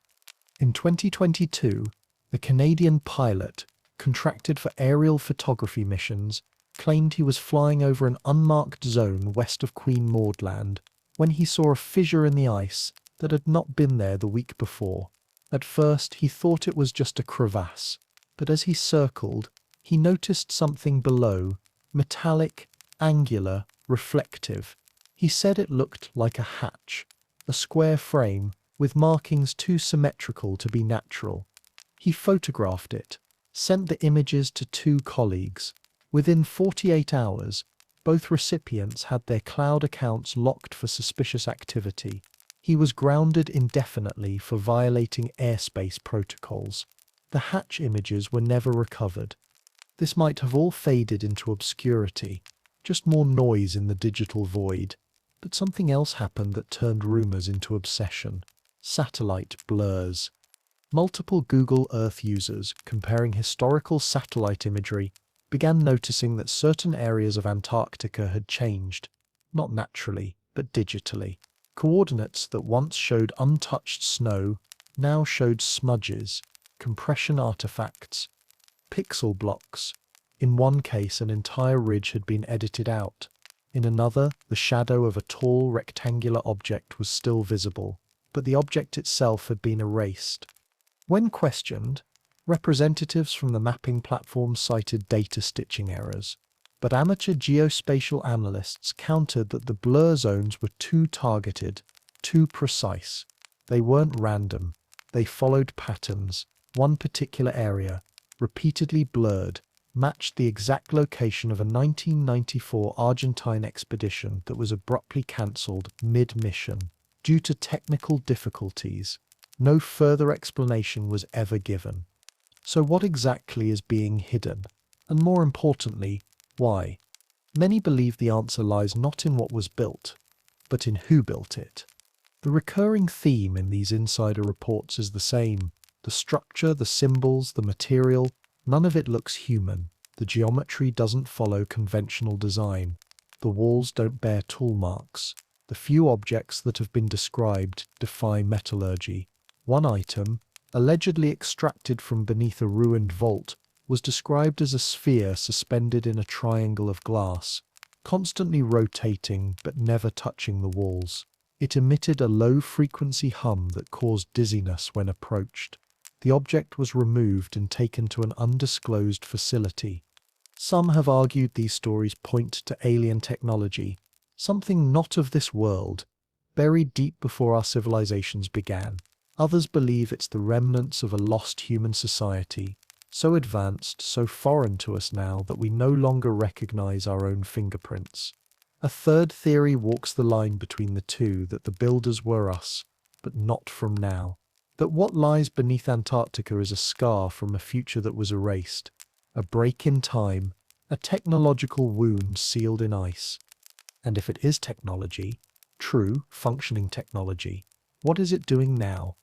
In 2022, the Canadian pilot, contracted for aerial photography missions, claimed he was flying over an unmarked zone west of Queen Maud Land when he saw a fissure in the ice that had not been there the week before. At first, he thought it was just a crevasse, but as he circled, he noticed something below, metallic, angular, reflective. He said it looked like a hatch, a square frame with markings too symmetrical to be natural. He photographed it, sent the images to 2 colleagues. Within 48 hours, both recipients had their cloud accounts locked for suspicious activity. He was grounded indefinitely for violating airspace protocols. The hatch images were never recovered. This might have all faded into obscurity, just more noise in the digital void. But something else happened that turned rumors into obsession. Satellite blurs. Multiple Google Earth users, comparing historical satellite imagery, began noticing that certain areas of Antarctica had changed, not naturally, but digitally. Coordinates that once showed untouched snow now showed smudges, compression artifacts, pixel blocks. In one case, an entire ridge had been edited out. In another, the shadow of a tall rectangular object was still visible, but the object itself had been erased. When questioned, representatives from the mapping platform cited data stitching errors, but amateur geospatial analysts countered that the blur zones were too targeted, too precise. They weren't random. They followed patterns. One particular area, repeatedly blurred, matched the exact location of a 1994 Argentine expedition that was abruptly cancelled mid-mission due to technical difficulties. No further explanation was ever given. So what exactly is being hidden? And more importantly, why? Many believe the answer lies not in what was built, but in who built it. The recurring theme in these insider reports is the same. The structure, the symbols, the material, none of it looks human. The geometry doesn't follow conventional design. The walls don't bear tool marks. The few objects that have been described defy metallurgy. One item, allegedly extracted from beneath a ruined vault, was described as a sphere suspended in a triangle of glass, constantly rotating but never touching the walls. It emitted a low-frequency hum that caused dizziness when approached. The object was removed and taken to an undisclosed facility. Some have argued these stories point to alien technology, something not of this world, buried deep before our civilizations began. Others believe it's the remnants of a lost human society, so advanced, so foreign to us now that we no longer recognize our own fingerprints. A third theory walks the line between the two, that the builders were us, but not from now. That what lies beneath Antarctica is a scar from a future that was erased, a break in time, a technological wound sealed in ice. And if it is technology, true, functioning technology, what is it doing now?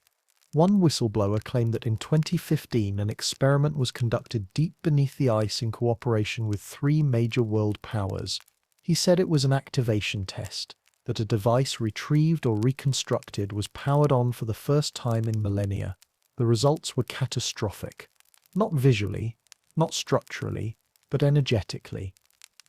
One whistleblower claimed that in 2015 an experiment was conducted deep beneath the ice in cooperation with 3 major world powers. He said it was an activation test, that a device retrieved or reconstructed was powered on for the first time in millennia. The results were catastrophic. Not visually, not structurally, but energetically.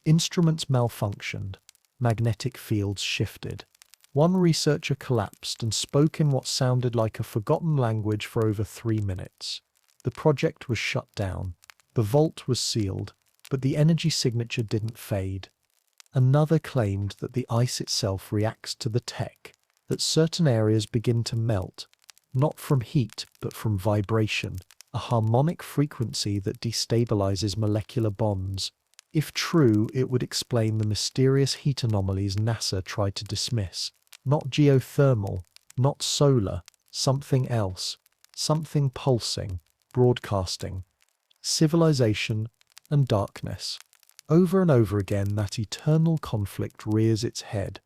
Instruments malfunctioned. Magnetic fields shifted. One researcher collapsed and spoke in what sounded like a forgotten language for over 3 minutes. The project was shut down. The vault was sealed, but the energy signature didn't fade. Another claimed that the ice itself reacts to the tech, that certain areas begin to melt, not from heat but from vibration, a harmonic frequency that destabilizes molecular bonds. If true, it would explain the mysterious heat anomalies NASA tried to dismiss. Not geothermal, not solar, something else, something pulsing, broadcasting. Civilization and darkness. Over and over again that eternal conflict rears its head.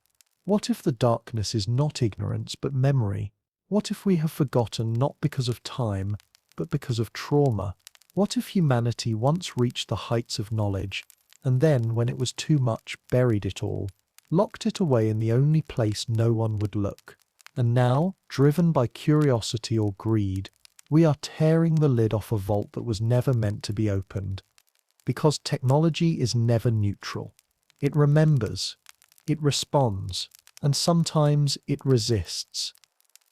What if the darkness is not ignorance but memory? What if we have forgotten not because of time, but because of trauma? What if humanity once reached the heights of knowledge, and then, when it was too much, buried it all, locked it away in the only place no one would look? And now, driven by curiosity or greed, we are tearing the lid off a vault that was never meant to be opened. Because technology is never neutral. It remembers, it responds, and sometimes it resists.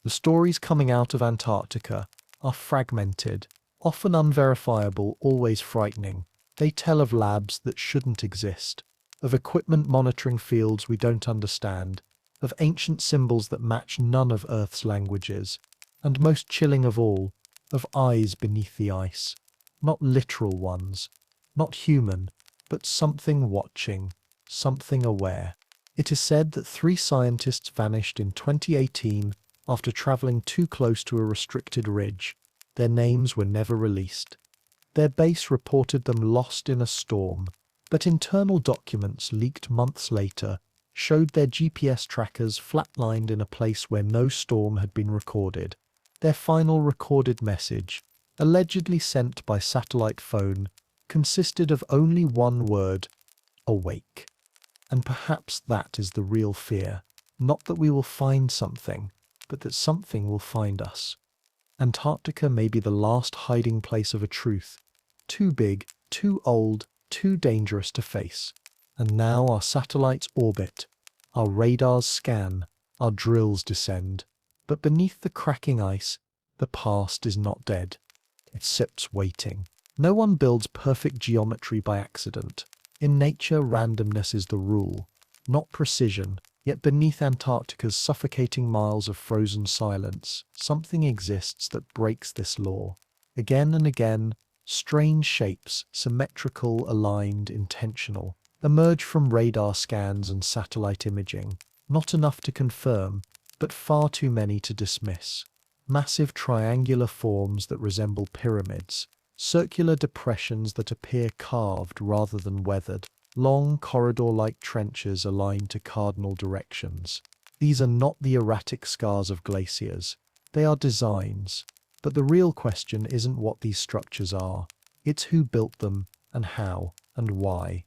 The stories coming out of Antarctica are fragmented, often unverifiable, always frightening. They tell of labs that shouldn't exist, of equipment monitoring fields we don't understand, of ancient symbols that match none of Earth's languages, and most chilling of all, of eyes beneath the ice. Not literal ones, not human, but something watching, something aware. It is said that 3 scientists vanished in 2018 after traveling too close to a restricted ridge. Their names were never released. Their base reported them lost in a storm, but internal documents leaked months later showed their GPS trackers flatlined in a place where no storm had been recorded. Their final recorded message, allegedly sent by satellite phone, consisted of only one word: awake. And perhaps that is the real fear. Not that we will find something, but that something will find us. Antarctica may be the last hiding place of a truth, too big, too old, too dangerous to face. And now our satellites orbit, our radars scan, our drills descend. But beneath the cracking ice, the past is not dead. It sits waiting. No one builds perfect geometry by accident. In nature, randomness is the rule, not precision. Yet beneath Antarctica's suffocating miles of frozen silence, something exists that breaks this law. Again and again, strange shapes, symmetrical, aligned, intentional, emerge from radar scans and satellite imaging. Not enough to confirm, but far too many to dismiss. Massive triangular forms that resemble pyramids. Circular depressions that appear carved rather than weathered, long corridor-like trenches aligned to cardinal directions. These are not the erratic scars of glaciers. They are designs. But the real question isn't what these structures are. It's who built them, and how, and why.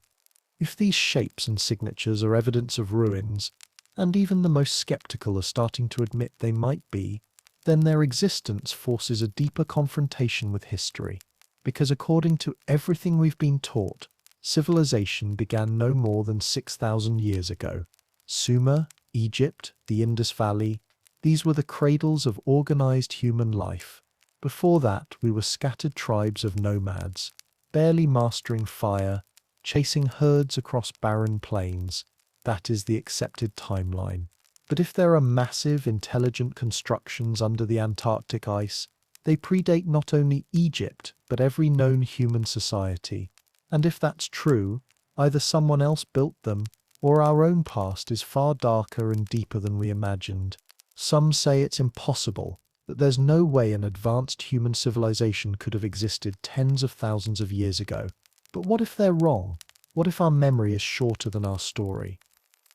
If these shapes and signatures are evidence of ruins, and even the most skeptical are starting to admit they might be, then their existence forces a deeper confrontation with history. Because according to everything we've been taught, civilization began no more than 6,000 years ago. Sumer, Egypt, the Indus Valley, these were the cradles of organized human life. Before that, we were scattered tribes of nomads, barely mastering fire, chasing herds across barren plains. That is the accepted timeline. But if there are massive, intelligent constructions under the Antarctic ice, they predate not only Egypt, but every known human society. And if that's true, either someone else built them, or our own past is far darker and deeper than we imagined. Some say it's impossible, that there's no way an advanced human civilization could have existed tens of thousands of years ago. But what if they're wrong? What if our memory is shorter than our story?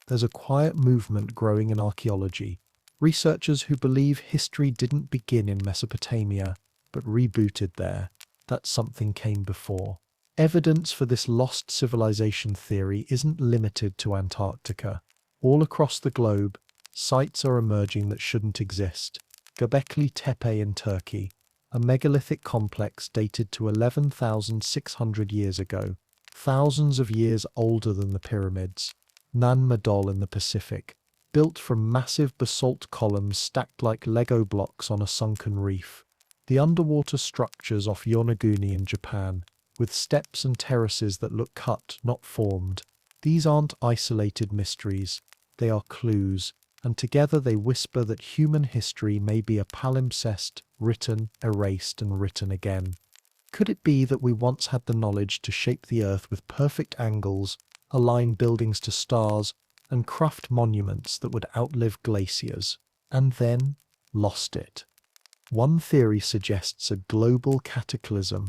There's a quiet movement growing in archaeology. Researchers who believe history didn't begin in Mesopotamia, but rebooted there, that something came before. Evidence for this lost civilization theory isn't limited to Antarctica. All across the globe, sites are emerging that shouldn't exist. Göbekli Tepe in Turkey, a megalithic complex dated to 11,600 years ago, thousands of years older than the pyramids. Nan Madol in the Pacific, built from massive basalt columns stacked like Lego blocks on a sunken reef. The underwater structures off Yonaguni in Japan, with steps and terraces that look cut, not formed. These aren't isolated mysteries, they are clues, and together they whisper that human history may be a palimpsest, written, erased, and written again. Could it be that we once had the knowledge to shape the earth with perfect angles, align buildings to stars, and craft monuments that would outlive glaciers, and then lost it? One theory suggests a global cataclysm,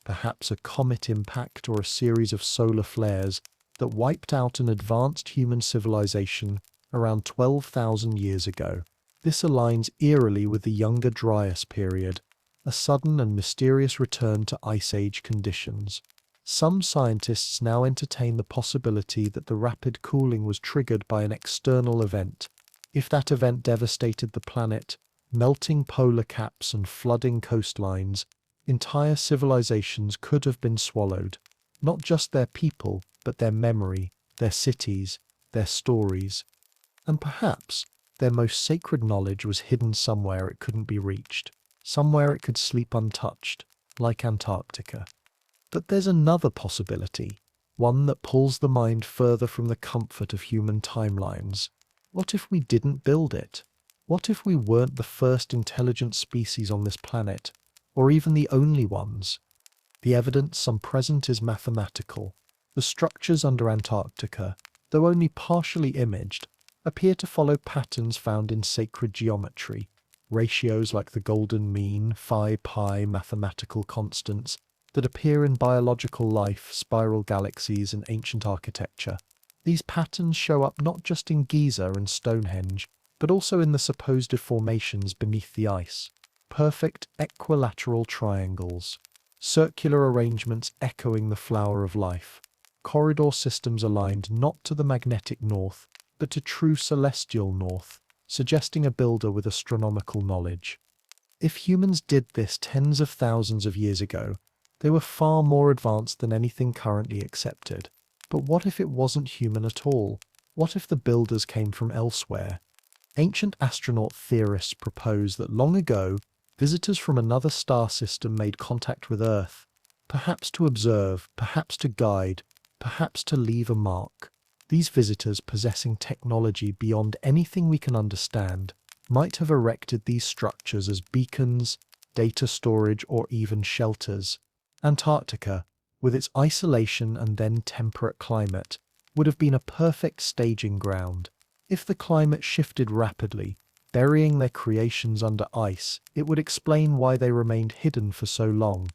perhaps a comet impact or a series of solar flares that wiped out an advanced human civilization around 12,000 years ago. This aligns eerily with the Younger Dryas period, a sudden and mysterious return to Ice Age conditions. Some scientists now entertain the possibility that the rapid cooling was triggered by an external event. If that event devastated the planet, melting polar caps and flooding coastlines, entire civilizations could have been swallowed. Not just their people, but their memory, their cities, their stories. And perhaps their most sacred knowledge was hidden somewhere it couldn't be reached, somewhere it could sleep untouched, like Antarctica. But there's another possibility, one that pulls the mind further from the comfort of human timelines. What if we didn't build it? What if we weren't the first intelligent species on this planet, or even the only ones? The evidence on present is mathematical. The structures under Antarctica, though only partially imaged, appear to follow patterns found in sacred geometry. Ratios like the golden mean, phi, pi, mathematical constants, that appear in biological life, spiral galaxies, and ancient architecture. These patterns show up not just in Giza and Stonehenge, but also in the supposed formations beneath the ice. Perfect equilateral triangles, circular arrangements echoing the flower of life, corridor systems aligned not to the magnetic north, but to true celestial north, suggesting a builder with astronomical knowledge. If humans did this tens of thousands of years ago, they were far more advanced than anything currently accepted. But what if it wasn't human at all? What if the builders came from elsewhere? Ancient astronaut theorists propose that long ago, visitors from another star system made contact with Earth, perhaps to observe, perhaps to guide, perhaps to leave a mark. These visitors, possessing technology beyond anything we can understand, might have erected these structures as beacons, data storage, or even shelters. Antarctica, with its isolation and then temperate climate, would have been a perfect staging ground. If the climate shifted rapidly, burying their creations under ice, it would explain why they remained hidden for so long.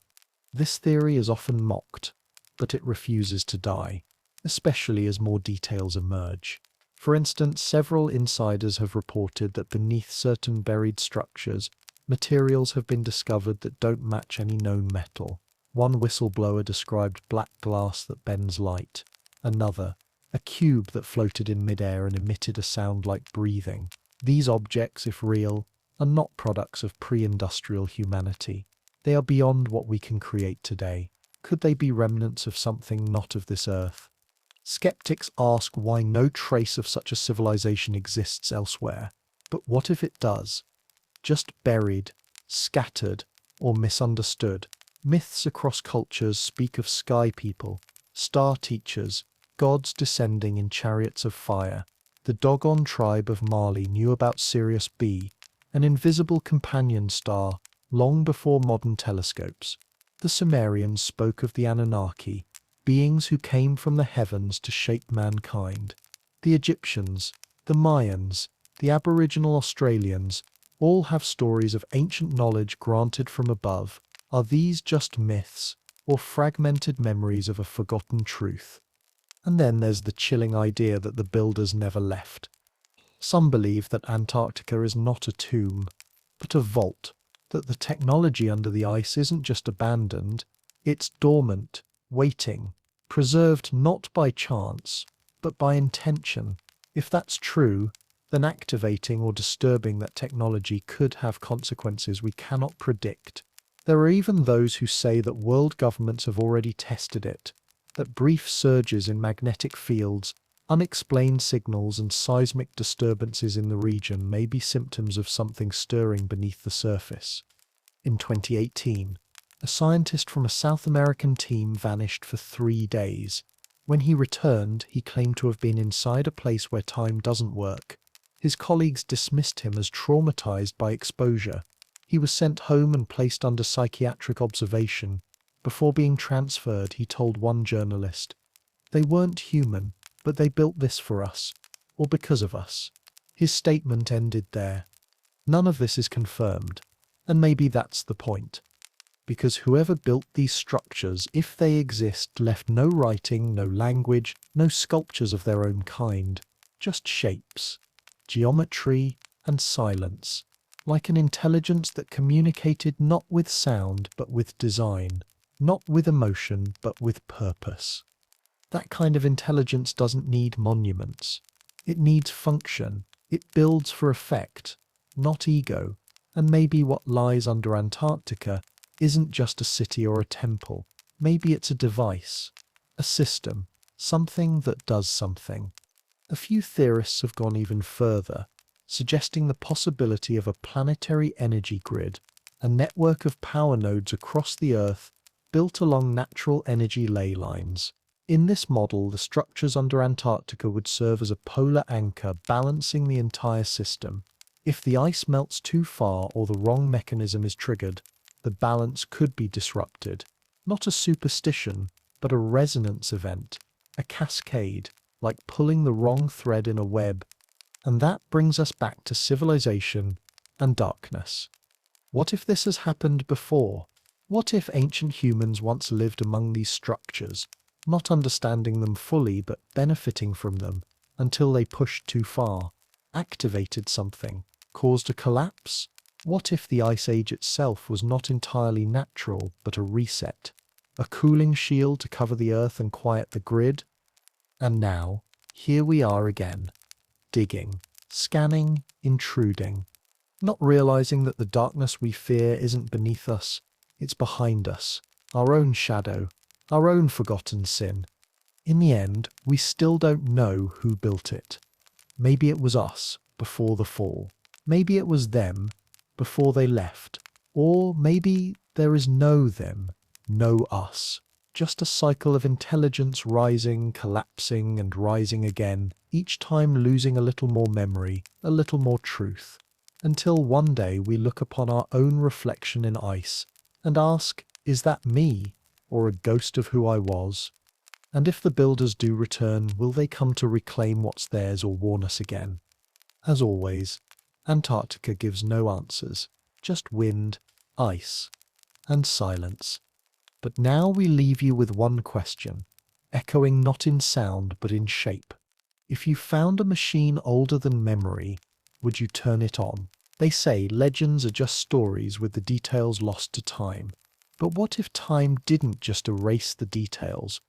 This theory is often mocked, but it refuses to die, especially as more details emerge. For instance, several insiders have reported that beneath certain buried structures, materials have been discovered that don't match any known metal. One whistleblower described black glass that bends light. Another, a cube that floated in midair and emitted a sound like breathing. These objects, if real, are not products of pre-industrial humanity. They are beyond what we can create today. Could they be remnants of something not of this earth? Skeptics ask why no trace of such a civilization exists elsewhere. But what if it does? Just buried, scattered, or misunderstood. Myths across cultures speak of sky people, star teachers, gods descending in chariots of fire. The Dogon tribe of Mali knew about Sirius B, an invisible companion star, long before modern telescopes. The Sumerians spoke of the Anunnaki, beings who came from the heavens to shape mankind. The Egyptians, the Mayans, the Aboriginal Australians, all have stories of ancient knowledge granted from above. Are these just myths, or fragmented memories of a forgotten truth? And then there's the chilling idea that the builders never left. Some believe that Antarctica is not a tomb, but a vault, that the technology under the ice isn't just abandoned, it's dormant, waiting, preserved not by chance, but by intention. If that's true, then activating or disturbing that technology could have consequences we cannot predict. There are even those who say that world governments have already tested it, that brief surges in magnetic fields, unexplained signals and seismic disturbances in the region may be symptoms of something stirring beneath the surface. In 2018, a scientist from a South American team vanished for 3 days. When he returned, he claimed to have been inside a place where time doesn't work. His colleagues dismissed him as traumatized by exposure. He was sent home and placed under psychiatric observation. Before being transferred, he told one journalist, "They weren't human, but they built this for us, or because of us." His statement ended there. None of this is confirmed, and maybe that's the point. Because whoever built these structures, if they exist, left no writing, no language, no sculptures of their own kind, just shapes, geometry, and silence, like an intelligence that communicated not with sound but with design, not with emotion but with purpose. That kind of intelligence doesn't need monuments. It needs function. It builds for effect, not ego. And maybe what lies under Antarctica isn't just a city or a temple. Maybe it's a device, a system, something that does something. A few theorists have gone even further, suggesting the possibility of a planetary energy grid, a network of power nodes across the Earth built along natural energy ley lines. In this model, the structures under Antarctica would serve as a polar anchor balancing the entire system. If the ice melts too far or the wrong mechanism is triggered, the balance could be disrupted. Not a superstition, but a resonance event, a cascade, like pulling the wrong thread in a web. And that brings us back to civilization and darkness. What if this has happened before? What if ancient humans once lived among these structures, not understanding them fully but benefiting from them until they pushed too far, activated something, caused a collapse? What if the Ice Age itself was not entirely natural but a reset, a cooling shield to cover the Earth and quiet the grid? And now, here we are again, digging, scanning, intruding, not realizing that the darkness we fear isn't beneath us, it's behind us, our own shadow, our own forgotten sin. In the end, we still don't know who built it. Maybe it was us before the fall. Maybe it was them before they left. Or maybe there is no them, no us. Just a cycle of intelligence rising, collapsing, and rising again, each time losing a little more memory, a little more truth. Until one day we look upon our own reflection in ice and ask, is that me, or a ghost of who I was? And if the builders do return, will they come to reclaim what's theirs or warn us again? As always, Antarctica gives no answers, just wind, ice, and silence. But now we leave you with one question, echoing not in sound but in shape. If you found a machine older than memory, would you turn it on? They say legends are just stories with the details lost to time. But what if time didn't just erase the details?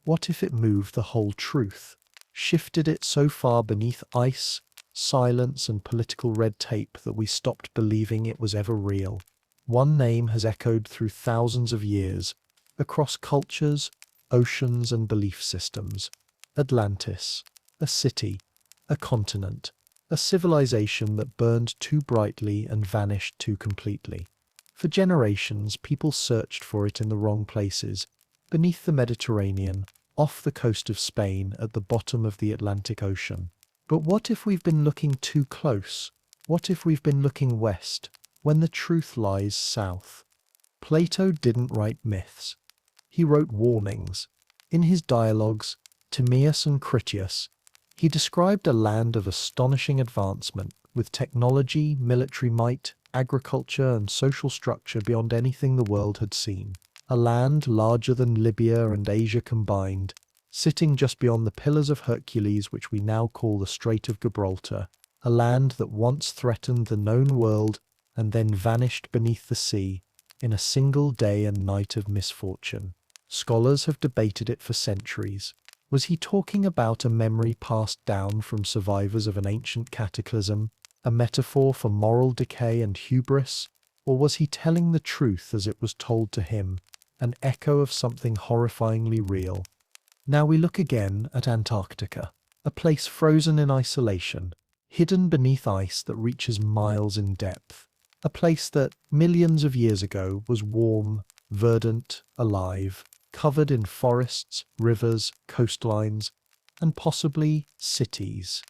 What if it moved the whole truth, shifted it so far beneath ice, silence, and political red tape that we stopped believing it was ever real? One name has echoed through thousands of years, across cultures, oceans, and belief systems. Atlantis, a city, a continent, a civilization that burned too brightly and vanished too completely. For generations, people searched for it in the wrong places, beneath the Mediterranean, off the coast of Spain, at the bottom of the Atlantic Ocean. But what if we've been looking too close? What if we've been looking west, when the truth lies south? Plato didn't write myths. He wrote warnings. In his dialogues, Timaeus and Critias, he described a land of astonishing advancement, with technology, military might, agriculture, and social structure beyond anything the world had seen. A land larger than Libya and Asia combined, sitting just beyond the Pillars of Hercules, which we now call the Strait of Gibraltar. A land that once threatened the known world and then vanished beneath the sea in a single day and night of misfortune. Scholars have debated it for centuries. Was he talking about a memory passed down from survivors of an ancient cataclysm, a metaphor for moral decay and hubris? Or was he telling the truth as it was told to him, an echo of something horrifyingly real? Now we look again at Antarctica, a place frozen in isolation, hidden beneath ice that reaches miles in depth. A place that, millions of years ago, was warm, verdant, alive, covered in forests, rivers, coastlines, and possibly cities.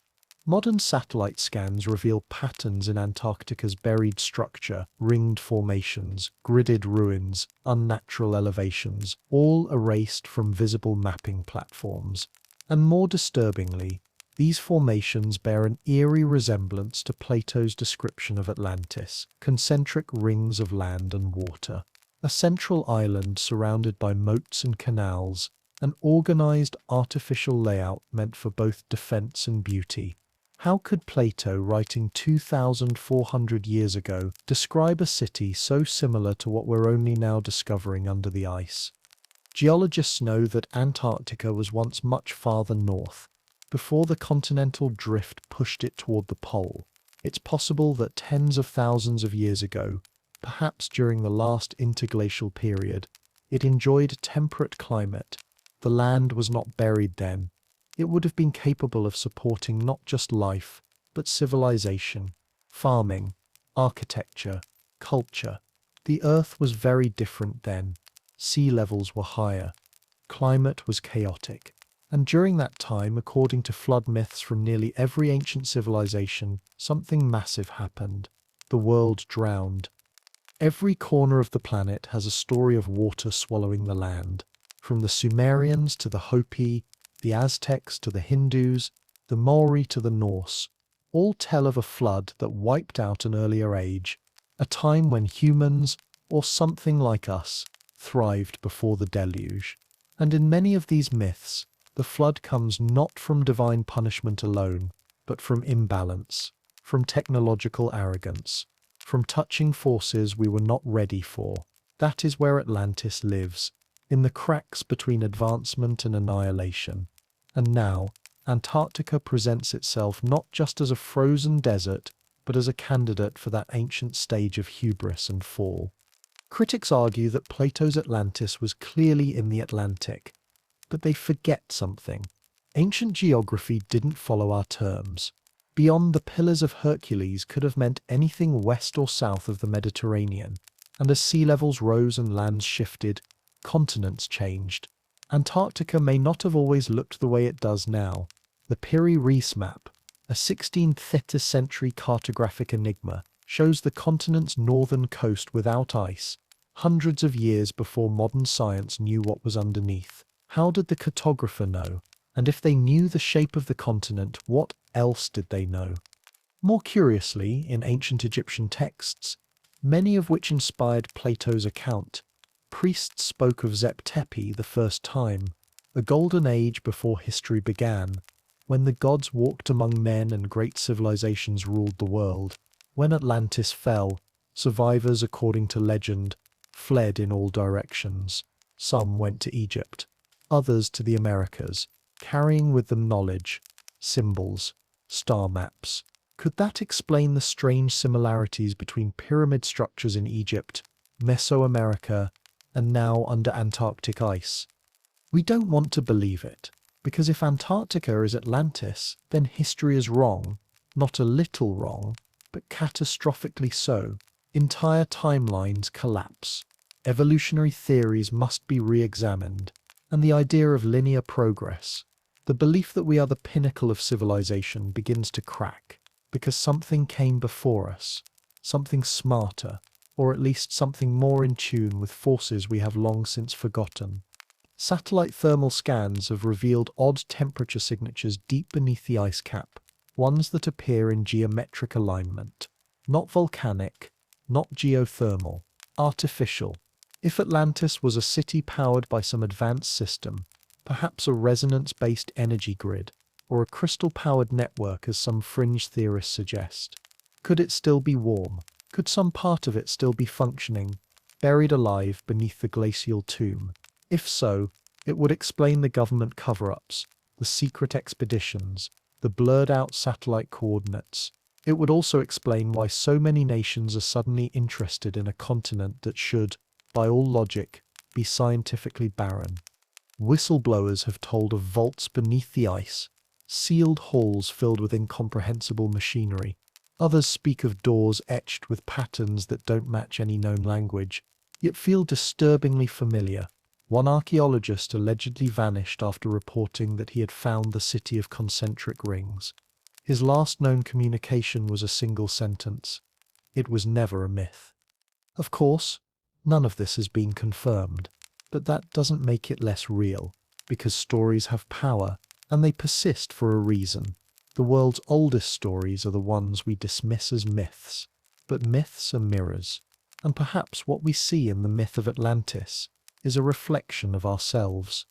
Modern satellite scans reveal patterns in Antarctica's buried structure: ringed formations, gridded ruins, unnatural elevations, all erased from visible mapping platforms. And more disturbingly, these formations bear an eerie resemblance to Plato's description of Atlantis: concentric rings of land and water. A central island surrounded by moats and canals, an organized artificial layout meant for both defense and beauty. How could Plato, writing 2,400 years ago, describe a city so similar to what we're only now discovering under the ice? Geologists know that Antarctica was once much farther north, before the continental drift pushed it toward the pole. It's possible that tens of thousands of years ago, perhaps during the last interglacial period, it enjoyed a temperate climate. The land was not buried then. It would have been capable of supporting not just life, but civilization, farming, architecture, culture. The Earth was very different then. Sea levels were higher. Climate was chaotic. And during that time, according to flood myths from nearly every ancient civilization, something massive happened. The world drowned. Every corner of the planet has a story of water swallowing the land. From the Sumerians to the Hopi, the Aztecs to the Hindus, the Maori to the Norse, all tell of a flood that wiped out an earlier age, a time when humans, or something like us, thrived before the deluge. And in many of these myths, the flood comes not from divine punishment alone, but from imbalance, from technological arrogance, from touching forces we were not ready for. That is where Atlantis lives, in the cracks between advancement and annihilation. And now, Antarctica presents itself not just as a frozen desert, but as a candidate for that ancient stage of hubris and fall. Critics argue that Plato's Atlantis was clearly in the Atlantic, but they forget something. Ancient geography didn't follow our terms. Beyond the Pillars of Hercules could have meant anything west or south of the Mediterranean, and as sea levels rose and lands shifted, continents changed. Antarctica may not have always looked the way it does now. The Piri-Reis map, a 16th century cartographic enigma, shows the continent's northern coast without ice, hundreds of years before modern science knew what was underneath. How did the cartographer know? And if they knew the shape of the continent, what else did they know? More curiously, in ancient Egyptian texts, many of which inspired Plato's account, priests spoke of Zep-Tepi the first time, a golden age before history began, when the gods walked among men and great civilizations ruled the world. When Atlantis fell, survivors, according to legend, fled in all directions. Some went to Egypt, others to the Americas, carrying with them knowledge, symbols, star maps. Could that explain the strange similarities between pyramid structures in Egypt, Mesoamerica, and now under Antarctic ice? We don't want to believe it, because if Antarctica is Atlantis, then history is wrong, not a little wrong, but catastrophically so. Entire timelines collapse. Evolutionary theories must be re-examined, and the idea of linear progress, the belief that we are the pinnacle of civilization, begins to crack, because something came before us, something smarter, or at least something more in tune with forces we have long since forgotten. Satellite thermal scans have revealed odd temperature signatures deep beneath the ice cap, ones that appear in geometric alignment. Not volcanic, not geothermal, artificial. If Atlantis was a city powered by some advanced system, perhaps a resonance-based energy grid, or a crystal-powered network as some fringe theorists suggest, could it still be warm? Could some part of it still be functioning, buried alive beneath the glacial tomb? If so, it would explain the government cover-ups, the secret expeditions, the blurred-out satellite coordinates. It would also explain why so many nations are suddenly interested in a continent that should, by all logic, be scientifically barren. Whistleblowers have told of vaults beneath the ice, sealed halls filled with incomprehensible machinery. Others speak of doors etched with patterns that don't match any known language, yet feel disturbingly familiar. One archaeologist allegedly vanished after reporting that he had found the city of concentric rings. His last known communication was a single sentence: "It was never a myth." Of course, none of this has been confirmed, but that doesn't make it less real, because stories have power, and they persist for a reason. The world's oldest stories are the ones we dismiss as myths, but myths are mirrors, and perhaps what we see in the myth of Atlantis is a reflection of ourselves.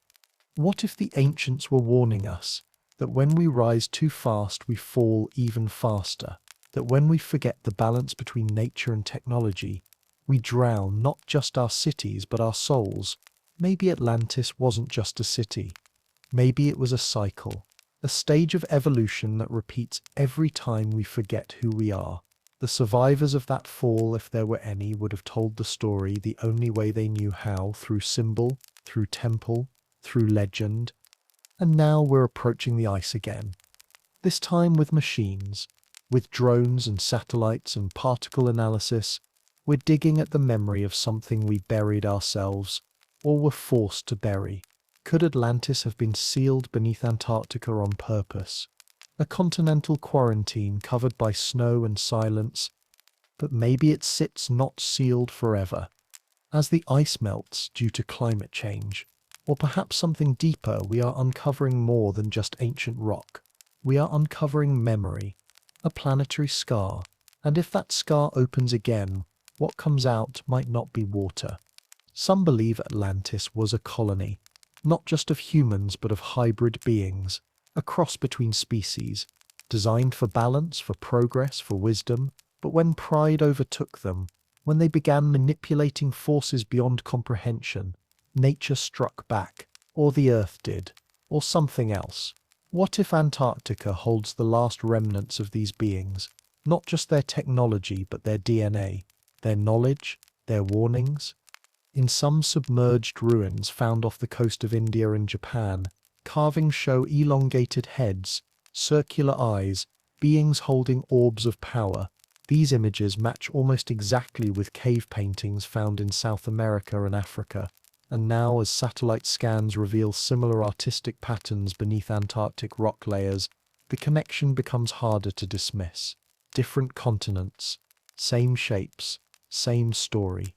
What if the ancients were warning us that when we rise too fast we fall even faster, that when we forget the balance between nature and technology, we drown not just our cities but our souls? Maybe Atlantis wasn't just a city. Maybe it was a cycle, a stage of evolution that repeats every time we forget who we are. The survivors of that fall, if there were any, would have told the story the only way they knew how, through symbol, through temple, through legend. And now we're approaching the ice again. This time with machines, with drones and satellites and particle analysis. We're digging at the memory of something we buried ourselves, or were forced to bury. Could Atlantis have been sealed beneath Antarctica on purpose? A continental quarantine covered by snow and silence, but maybe it sits not sealed forever, as the ice melts due to climate change. Or perhaps something deeper, we are uncovering more than just ancient rock. We are uncovering memory, a planetary scar, and if that scar opens again, what comes out might not be water. Some believe Atlantis was a colony, not just of humans but of hybrid beings, a cross between species, designed for balance, for progress, for wisdom. But when pride overtook them, when they began manipulating forces beyond comprehension, nature struck back, or the earth did, or something else. What if Antarctica holds the last remnants of these beings, not just their technology but their DNA, their knowledge, their warnings? In some submerged ruins found off the coast of India and Japan, carvings show elongated heads, circular eyes, beings holding orbs of power. These images match almost exactly with cave paintings found in South America and Africa. And now, as satellite scans reveal similar artistic patterns beneath Antarctic rock layers, the connection becomes harder to dismiss. Different continents, same shapes, same story.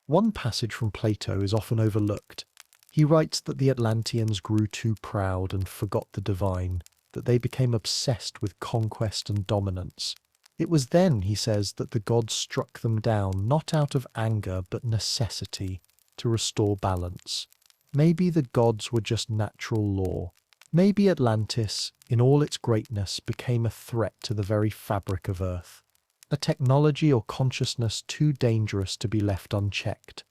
One passage from Plato is often overlooked. He writes that the Atlanteans grew too proud and forgot the divine, that they became obsessed with conquest and dominance. It was then, he says, that the gods struck them down, not out of anger but necessity, to restore balance. Maybe the gods were just natural law. Maybe Atlantis, in all its greatness, became a threat to the very fabric of Earth. A technology or consciousness too dangerous to be left unchecked.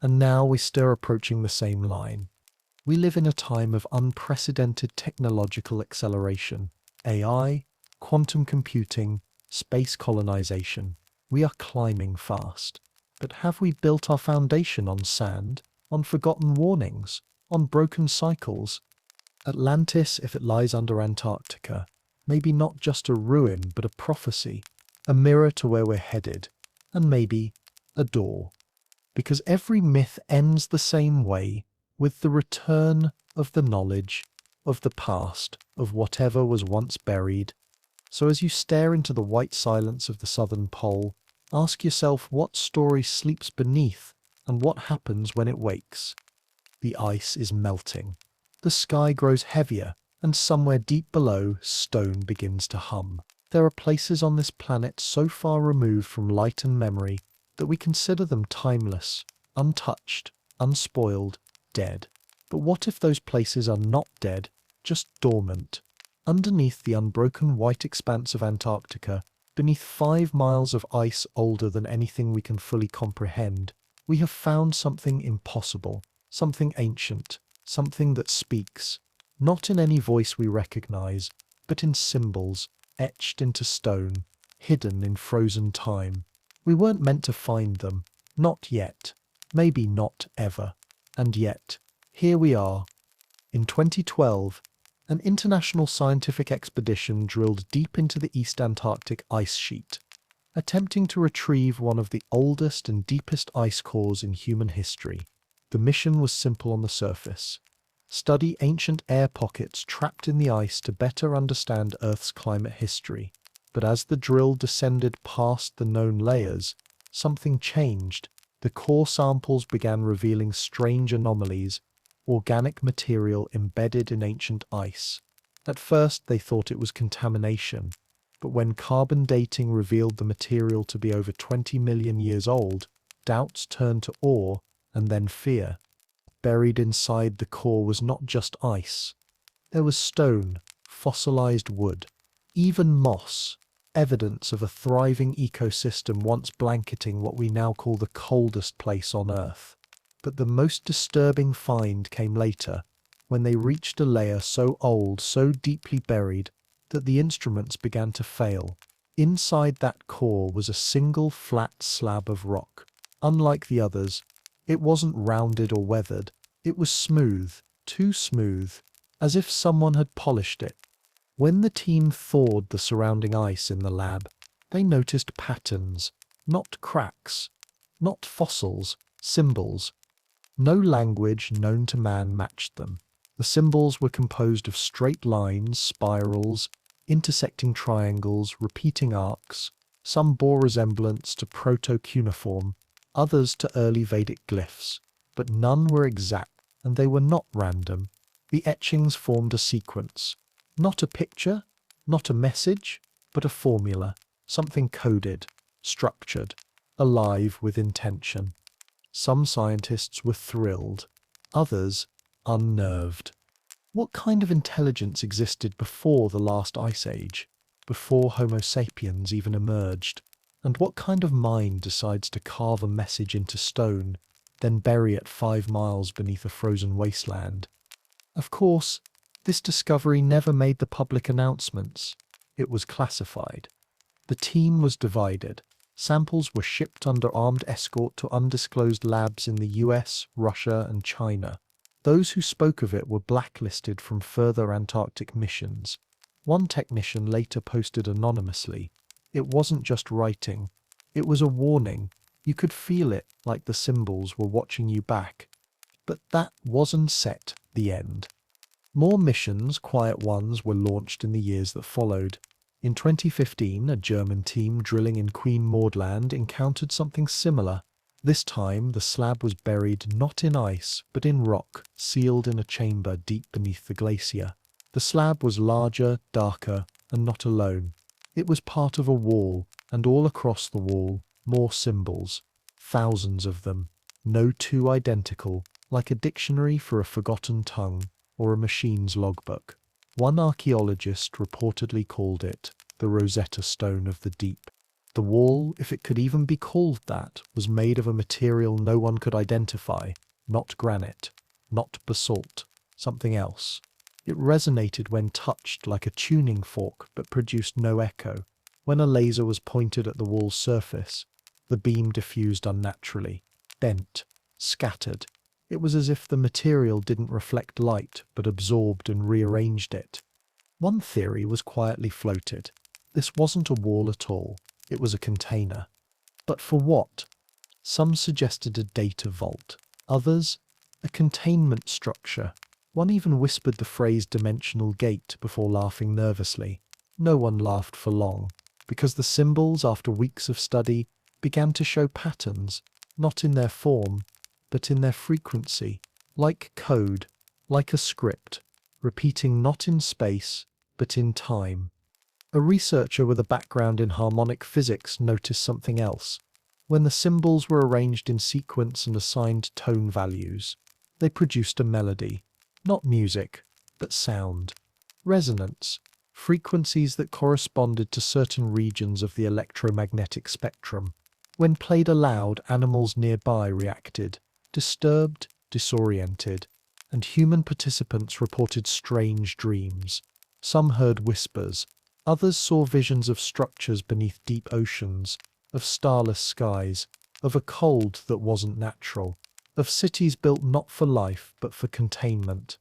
And now we're still approaching the same line. We live in a time of unprecedented technological acceleration. AI, quantum computing, space colonization. We are climbing fast. But have we built our foundation on sand, on forgotten warnings, on broken cycles? Atlantis, if it lies under Antarctica, may be not just a ruin but a prophecy, a mirror to where we're headed. and maybe a door. Because every myth ends the same way, with the return of the knowledge of the past, of whatever was once buried. So as you stare into the white silence of the southern pole, ask yourself what story sleeps beneath and what happens when it wakes. The ice is melting. The sky grows heavier, and somewhere deep below, stone begins to hum. There are places on this planet so far removed from light and memory that we consider them timeless, untouched, unspoiled, dead. But what if those places are not dead, just dormant? Underneath the unbroken white expanse of Antarctica, beneath 5 miles of ice older than anything we can fully comprehend, we have found something impossible, something ancient, something that speaks, not in any voice we recognize, but in symbols, etched into stone, hidden in frozen time. We weren't meant to find them, not yet, maybe not ever. And yet, here we are. In 2012, an international scientific expedition drilled deep into the East Antarctic ice sheet, attempting to retrieve one of the oldest and deepest ice cores in human history. The mission was simple on the surface: study ancient air pockets trapped in the ice to better understand Earth's climate history. But as the drill descended past the known layers, something changed. The core samples began revealing strange anomalies, organic material embedded in ancient ice. At first they thought it was contamination, but when carbon dating revealed the material to be over 20 million years old, doubts turned to awe and then fear. Buried inside the core was not just ice. There was stone, fossilized wood, even moss, evidence of a thriving ecosystem once blanketing what we now call the coldest place on Earth. But the most disturbing find came later, when they reached a layer so old, so deeply buried, that the instruments began to fail. Inside that core was a single flat slab of rock. Unlike the others, it wasn't rounded or weathered. It was smooth, too smooth, as if someone had polished it. When the team thawed the surrounding ice in the lab, they noticed patterns, not cracks, not fossils, symbols. No language known to man matched them. The symbols were composed of straight lines, spirals, intersecting triangles, repeating arcs. Some bore resemblance to proto-cuneiform, others to early Vedic glyphs, but none were exact, and they were not random. The etchings formed a sequence. Not a picture, not a message, but a formula, something coded, structured, alive with intention. Some scientists were thrilled, others unnerved. What kind of intelligence existed before the last ice age, before Homo sapiens even emerged? And what kind of mind decides to carve a message into stone, then bury it 5 miles beneath a frozen wasteland? Of course, this discovery never made the public announcements. It was classified. The team was divided. Samples were shipped under armed escort to undisclosed labs in the US, Russia, and China. Those who spoke of it were blacklisted from further Antarctic missions. One technician later posted anonymously, "It wasn't just writing. It was a warning. You could feel it, like the symbols were watching you back." But that wasn't set the end. More missions, quiet ones, were launched in the years that followed. In 2015, a German team drilling in Queen Maud Land encountered something similar. This time, the slab was buried not in ice, but in rock, sealed in a chamber deep beneath the glacier. The slab was larger, darker, and not alone. It was part of a wall, and all across the wall, more symbols. Thousands of them. No two identical, like a dictionary for a forgotten tongue, or a machine's logbook. One archaeologist reportedly called it the Rosetta Stone of the Deep. The wall, if it could even be called that, was made of a material no one could identify, not granite, not basalt, something else. It resonated when touched like a tuning fork, but produced no echo. When a laser was pointed at the wall's surface, the beam diffused unnaturally, bent, scattered. It was as if the material didn't reflect light, but absorbed and rearranged it. One theory was quietly floated. This wasn't a wall at all. It was a container. But for what? Some suggested a data vault, others a containment structure. One even whispered the phrase dimensional gate before laughing nervously. No one laughed for long, because the symbols, after weeks of study, began to show patterns, not in their form, but in their frequency, like code, like a script, repeating not in space, but in time. A researcher with a background in harmonic physics noticed something else. When the symbols were arranged in sequence and assigned tone values, they produced a melody. Not music, but sound. Resonance. Frequencies that corresponded to certain regions of the electromagnetic spectrum. When played aloud, animals nearby reacted, disturbed, disoriented, and human participants reported strange dreams. Some heard whispers, others saw visions of structures beneath deep oceans, of starless skies, of a cold that wasn't natural, of cities built not for life but for containment.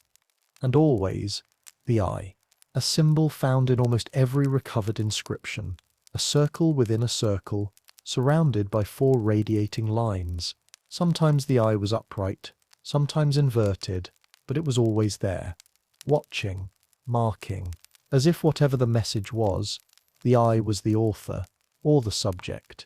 And always, the eye, a symbol found in almost every recovered inscription, a circle within a circle, surrounded by four radiating lines. Sometimes the eye was upright, sometimes inverted, but it was always there, watching, marking, as if whatever the message was, the eye was the author, or the subject.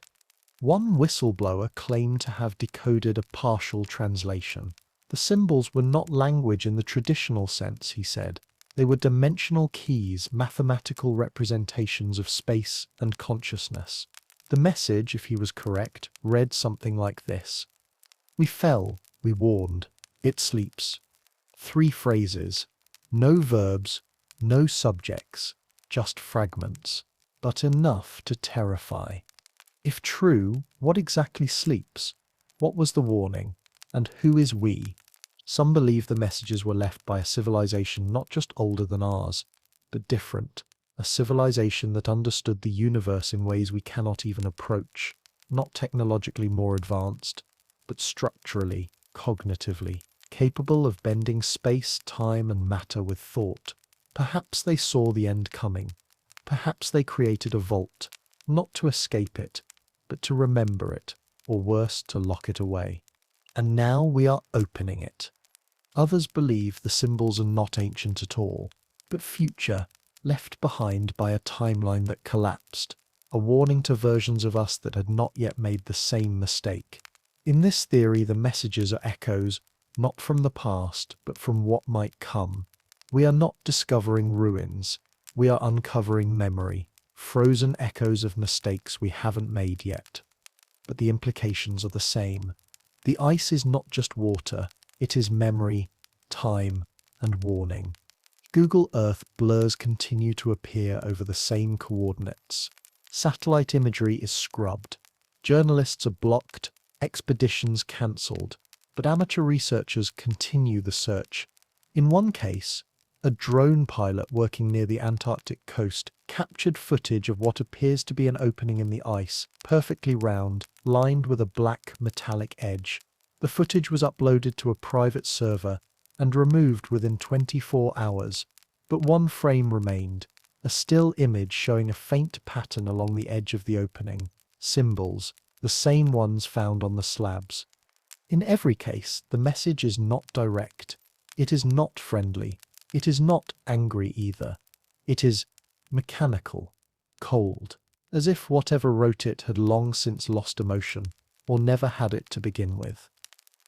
One whistleblower claimed to have decoded a partial translation. The symbols were not language in the traditional sense, he said. They were dimensional keys, mathematical representations of space and consciousness. The message, if he was correct, read something like this. We fell, we warned. It sleeps. 3 phrases. No verbs, no subjects, just fragments, but enough to terrify. If true, what exactly sleeps? What was the warning? And who is we? Some believe the messages were left by a civilization not just older than ours, but different. A civilization that understood the universe in ways we cannot even approach. Not technologically more advanced, but structurally, cognitively, capable of bending space, time, and matter with thought. Perhaps they saw the end coming. Perhaps they created a vault, not to escape it, but to remember it, or worse, to lock it away. And now we are opening it. Others believe the symbols are not ancient at all, but future, left behind by a timeline that collapsed, a warning to versions of us that had not yet made the same mistake. In this theory, the messages are echoes, not from the past, but from what might come. We are not discovering ruins, we are uncovering memory, frozen echoes of mistakes we haven't made yet. But the implications are the same. The ice is not just water, it is memory, time, and warning. Google Earth blurs continue to appear over the same coordinates. Satellite imagery is scrubbed. Journalists are blocked, expeditions cancelled, but amateur researchers continue the search. In one case, a drone pilot working near the Antarctic coast captured footage of what appears to be an opening in the ice, perfectly round, lined with a black metallic edge. The footage was uploaded to a private server and removed within 24 hours, but one frame remained, a still image showing a faint pattern along the edge of the opening, symbols, the same ones found on the slabs. In every case, the message is not direct. It is not friendly. It is not angry either. It is mechanical, cold, as if whatever wrote it had long since lost emotion, or never had it to begin with.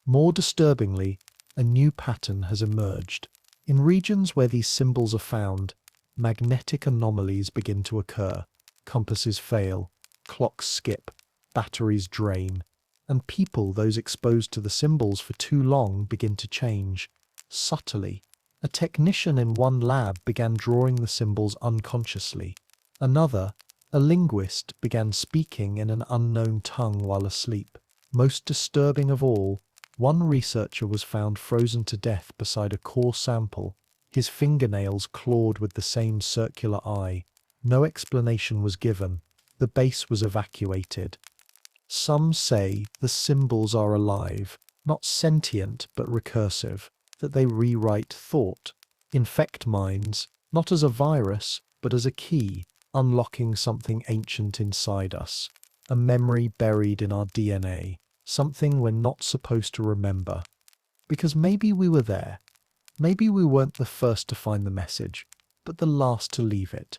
More disturbingly, a new pattern has emerged. In regions where these symbols are found, magnetic anomalies begin to occur. Compasses fail, clocks skip, batteries drain, and people, those exposed to the symbols for too long, begin to change. Subtly, a technician in one lab began drawing the symbols unconsciously. Another, a linguist, began speaking in an unknown tongue while asleep. Most disturbing of all, one researcher was found frozen to death beside a core sample, his fingernails clawed with the same circular eye. No explanation was given. The base was evacuated. Some say the symbols are alive, not sentient but recursive, that they rewrite thought, infect minds, not as a virus, but as a key, unlocking something ancient inside us. a memory buried in our DNA, something we're not supposed to remember. Because maybe we were there. Maybe we weren't the first to find the message, but the last to leave it.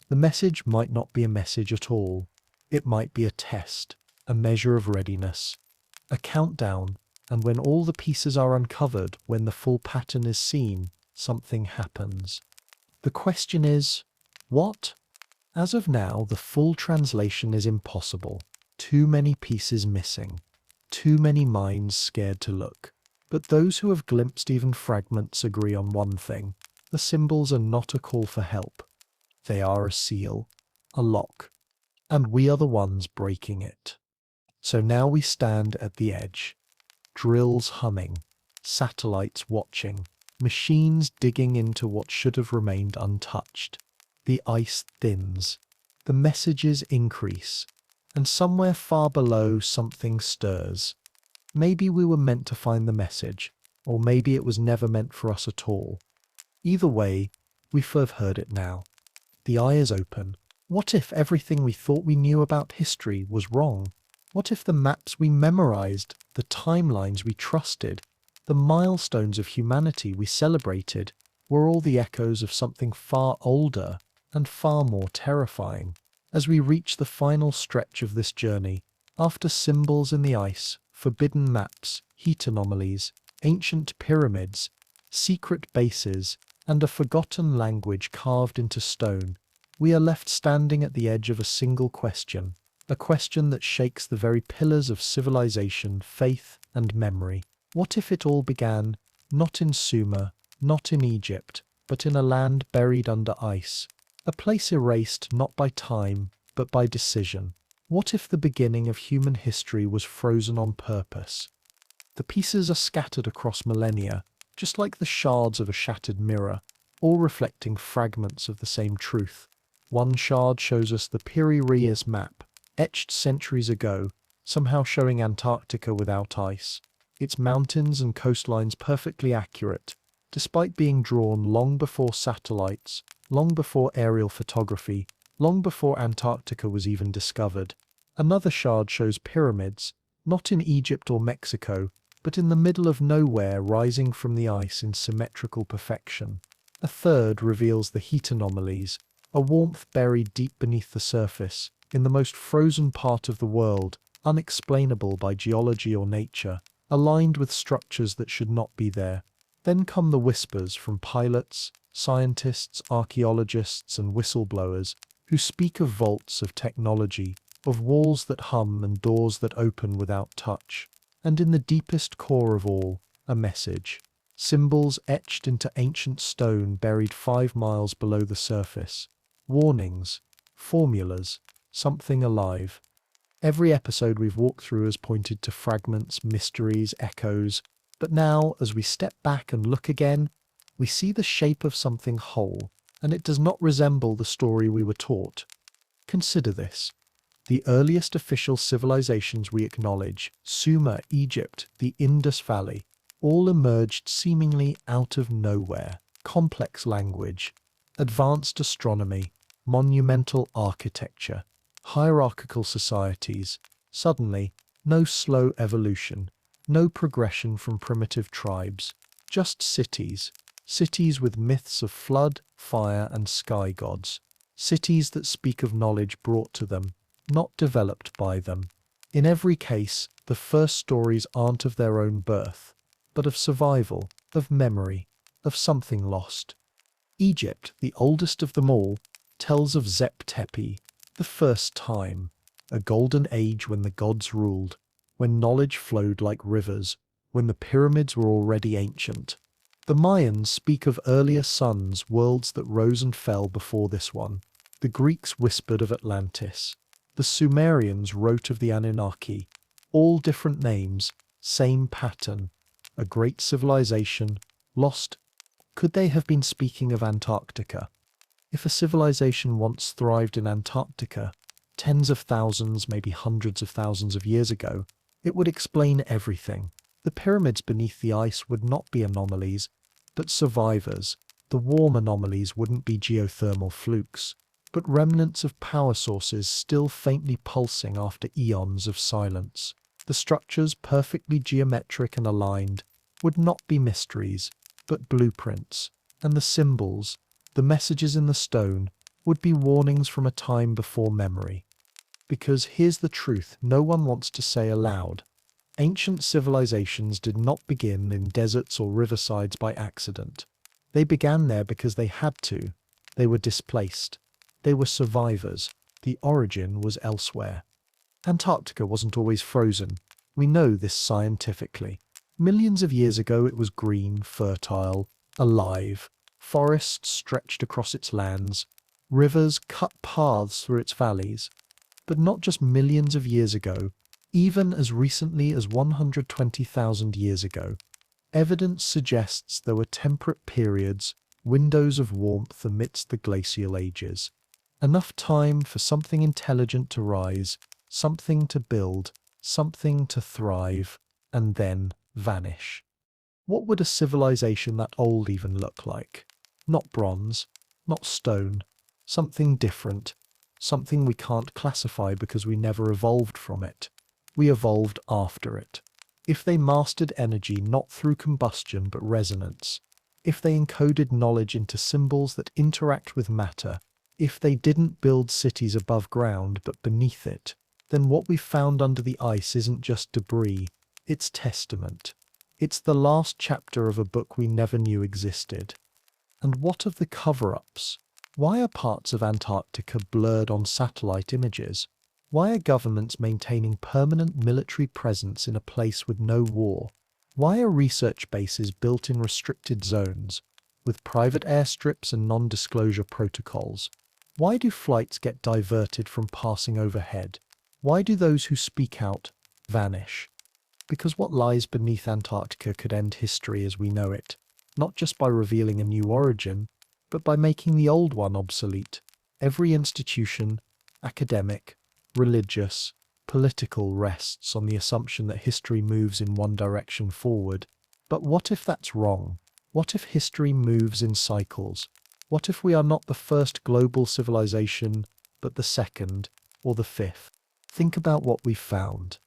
The message might not be a message at all. It might be a test, a measure of readiness, a countdown, and when all the pieces are uncovered, when the full pattern is seen, something happens. The question is, what? As of now, the full translation is impossible. Too many pieces missing. Too many minds scared to look. But those who have glimpsed even fragments agree on one thing. The symbols are not a call for help. They are a seal, a lock, and we are the ones breaking it. So now we stand at the edge. Drills humming, satellites watching, machines digging into what should have remained untouched. The ice thins, the messages increase, and somewhere far below something stirs. Maybe we were meant to find the message, or maybe it was never meant for us at all. Either way, we've heard it now. The eye is open. What if everything we thought we knew about history was wrong? What if the maps we memorized, the timelines we trusted, the milestones of humanity we celebrated, were all the echoes of something far older and far more terrifying? As we reach the final stretch of this journey, after symbols in the ice, forbidden maps, heat anomalies, ancient pyramids, secret bases, and a forgotten language carved into stone, we are left standing at the edge of a single question, a question that shakes the very pillars of civilization, faith, and memory. What if it all began, not in Sumer, not in Egypt, but in a land buried under ice, a place erased not by time, but by decision? What if the beginning of human history was frozen on purpose? The pieces are scattered across millennia, just like the shards of a shattered mirror, all reflecting fragments of the same truth. One shard shows us the Piri-Reis map, etched centuries ago, somehow showing Antarctica without ice, its mountains and coastlines perfectly accurate, despite being drawn long before satellites, long before aerial photography, long before Antarctica was even discovered. Another shard shows pyramids, not in Egypt or Mexico, but in the middle of nowhere, rising from the ice in symmetrical perfection. A third reveals the heat anomalies, a warmth buried deep beneath the surface, in the most frozen part of the world, unexplainable by geology or nature, aligned with structures that should not be there. Then come the whispers from pilots, scientists, archaeologists, and whistleblowers, who speak of vaults of technology, of walls that hum and doors that open without touch. And in the deepest core of all, a message. Symbols etched into ancient stone buried 5 miles below the surface. Warnings, formulas, something alive. Every episode we've walked through has pointed to fragments, mysteries, echoes. But now, as we step back and look again, we see the shape of something whole, and it does not resemble the story we were taught. Consider this. The earliest official civilizations we acknowledge, Sumer, Egypt, the Indus Valley, all emerged seemingly out of nowhere. Complex language, advanced astronomy, monumental architecture, hierarchical societies. Suddenly, no slow evolution, no progression from primitive tribes, just cities. Cities with myths of flood, fire, and sky gods. Cities that speak of knowledge brought to them, not developed by them. In every case, the first stories aren't of their own birth, but of survival, of memory, of something lost. Egypt, the oldest of them all, tells of Zep-Tepi, the first time, a golden age when the gods ruled, when knowledge flowed like rivers, when the pyramids were already ancient. The Mayans speak of earlier suns, worlds that rose and fell before this one. The Greeks whispered of Atlantis. The Sumerians wrote of the Anunnaki. All different names, same pattern. A great civilization, lost. Could they have been speaking of Antarctica? If a civilization once thrived in Antarctica, tens of thousands, maybe hundreds of thousands of years ago, it would explain everything. The pyramids beneath the ice would not be anomalies, but survivors. The warm anomalies wouldn't be geothermal flukes, but remnants of power sources still faintly pulsing after eons of silence. The structures, perfectly geometric and aligned, would not be mysteries, but blueprints, and the symbols, the messages in the stone, would be warnings from a time before memory. Because here's the truth no one wants to say aloud. Ancient civilizations did not begin in deserts or riversides by accident. They began there because they had to. They were displaced. They were survivors. The origin was elsewhere. Antarctica wasn't always frozen. We know this scientifically. Millions of years ago it was green, fertile, alive. Forests stretched across its lands. Rivers cut paths through its valleys. But not just millions of years ago, even as recently as 120,000 years ago, evidence suggests there were temperate periods, windows of warmth amidst the glacial ages. Enough time for something intelligent to rise, something to build, something to thrive, and then vanish. What would a civilization that old even look like? Not bronze, not stone, something different, something we can't classify because we never evolved from it. We evolved after it. If they mastered energy not through combustion but resonance, if they encoded knowledge into symbols that interact with matter, if they didn't build cities above ground but beneath it, then what we found under the ice isn't just debris, it's testament. It's the last chapter of a book we never knew existed. And what of the cover-ups? Why are parts of Antarctica blurred on satellite images? Why are governments maintaining permanent military presence in a place with no war? Why are research bases built in restricted zones, with private airstrips and non-disclosure protocols? Why do flights get diverted from passing overhead? Why do those who speak out vanish? Because what lies beneath Antarctica could end history as we know it, not just by revealing a new origin, but by making the old one obsolete. Every institution, academic, religious, political, rests on the assumption that history moves in one direction forward. But what if that's wrong? What if history moves in cycles? What if we are not the first global civilization, but the second, or the fifth? Think about what we found.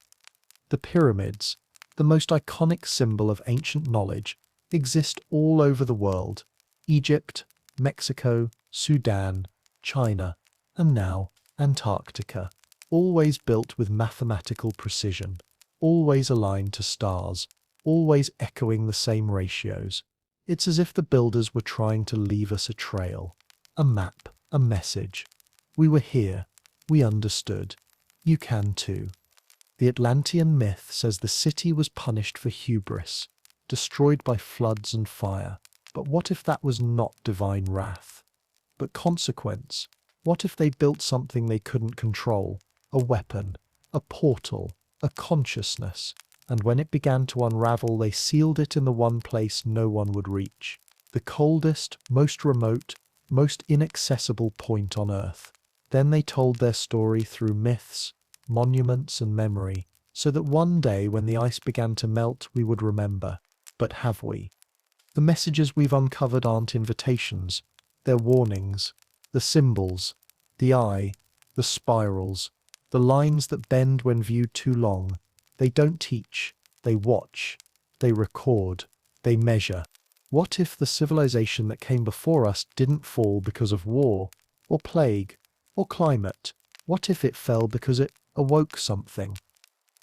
The pyramids, the most iconic symbol of ancient knowledge, exist all over the world. Egypt, Mexico, Sudan, China, and now Antarctica. Always built with mathematical precision, always aligned to stars, always echoing the same ratios. It's as if the builders were trying to leave us a trail, a map, a message. We were here. We understood. You can too. The Atlantean myth says the city was punished for hubris, destroyed by floods and fire. But what if that was not divine wrath, but consequence? What if they built something they couldn't control? A weapon, a portal, a consciousness, and when it began to unravel, they sealed it in the one place no one would reach, the coldest, most remote, most inaccessible point on Earth. Then they told their story through myths, monuments, and memory, so that one day when the ice began to melt, we would remember. But have we? The messages we've uncovered aren't invitations, they're warnings. The symbols, the eye, the spirals, the lines that bend when viewed too long, they don't teach, they watch, they record, they measure. What if the civilization that came before us didn't fall because of war, or plague, or climate? What if it fell because it awoke something?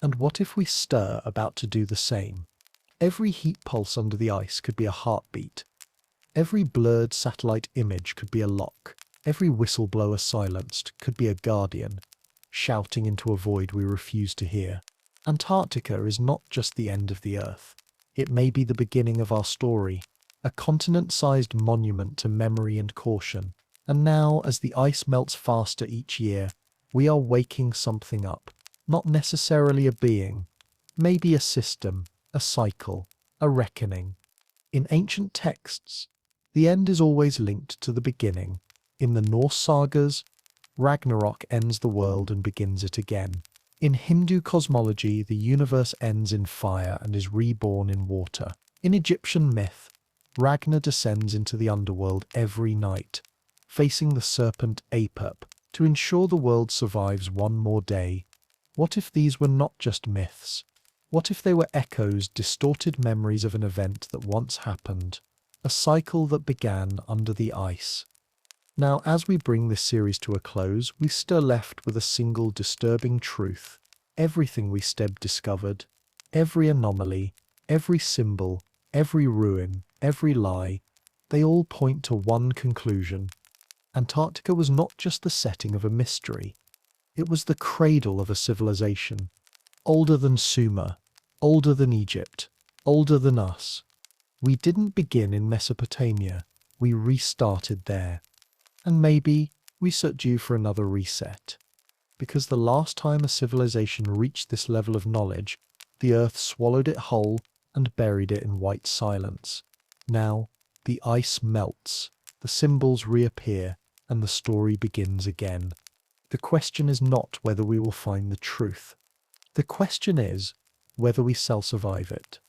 And what if we stir about to do the same? Every heat pulse under the ice could be a heartbeat. Every blurred satellite image could be a lock. Every whistleblower silenced could be a guardian, shouting into a void we refuse to hear. Antarctica is not just the end of the Earth. It may be the beginning of our story, a continent-sized monument to memory and caution. And now, as the ice melts faster each year, we are waking something up. Not necessarily a being, maybe a system, a cycle, a reckoning. In ancient texts, the end is always linked to the beginning. In the Norse sagas, Ragnarok ends the world and begins it again. In Hindu cosmology, the universe ends in fire and is reborn in water. In Egyptian myth, Ragnar descends into the underworld every night. facing the serpent Apep to ensure the world survives one more day. What if these were not just myths? What if they were echoes, distorted memories of an event that once happened? A cycle that began under the ice. Now, as we bring this series to a close, we're still left with a single disturbing truth. Everything we discovered, every anomaly, every symbol, every ruin, every lie, they all point to one conclusion. Antarctica was not just the setting of a mystery. It was the cradle of a civilization. Older than Sumer, older than Egypt, older than us. We didn't begin in Mesopotamia. We restarted there. And maybe we are due for another reset. Because the last time a civilization reached this level of knowledge, the earth swallowed it whole and buried it in white silence. Now, the ice melts, the symbols reappear, and the story begins again. The question is not whether we will find the truth. The question is whether we shall survive it.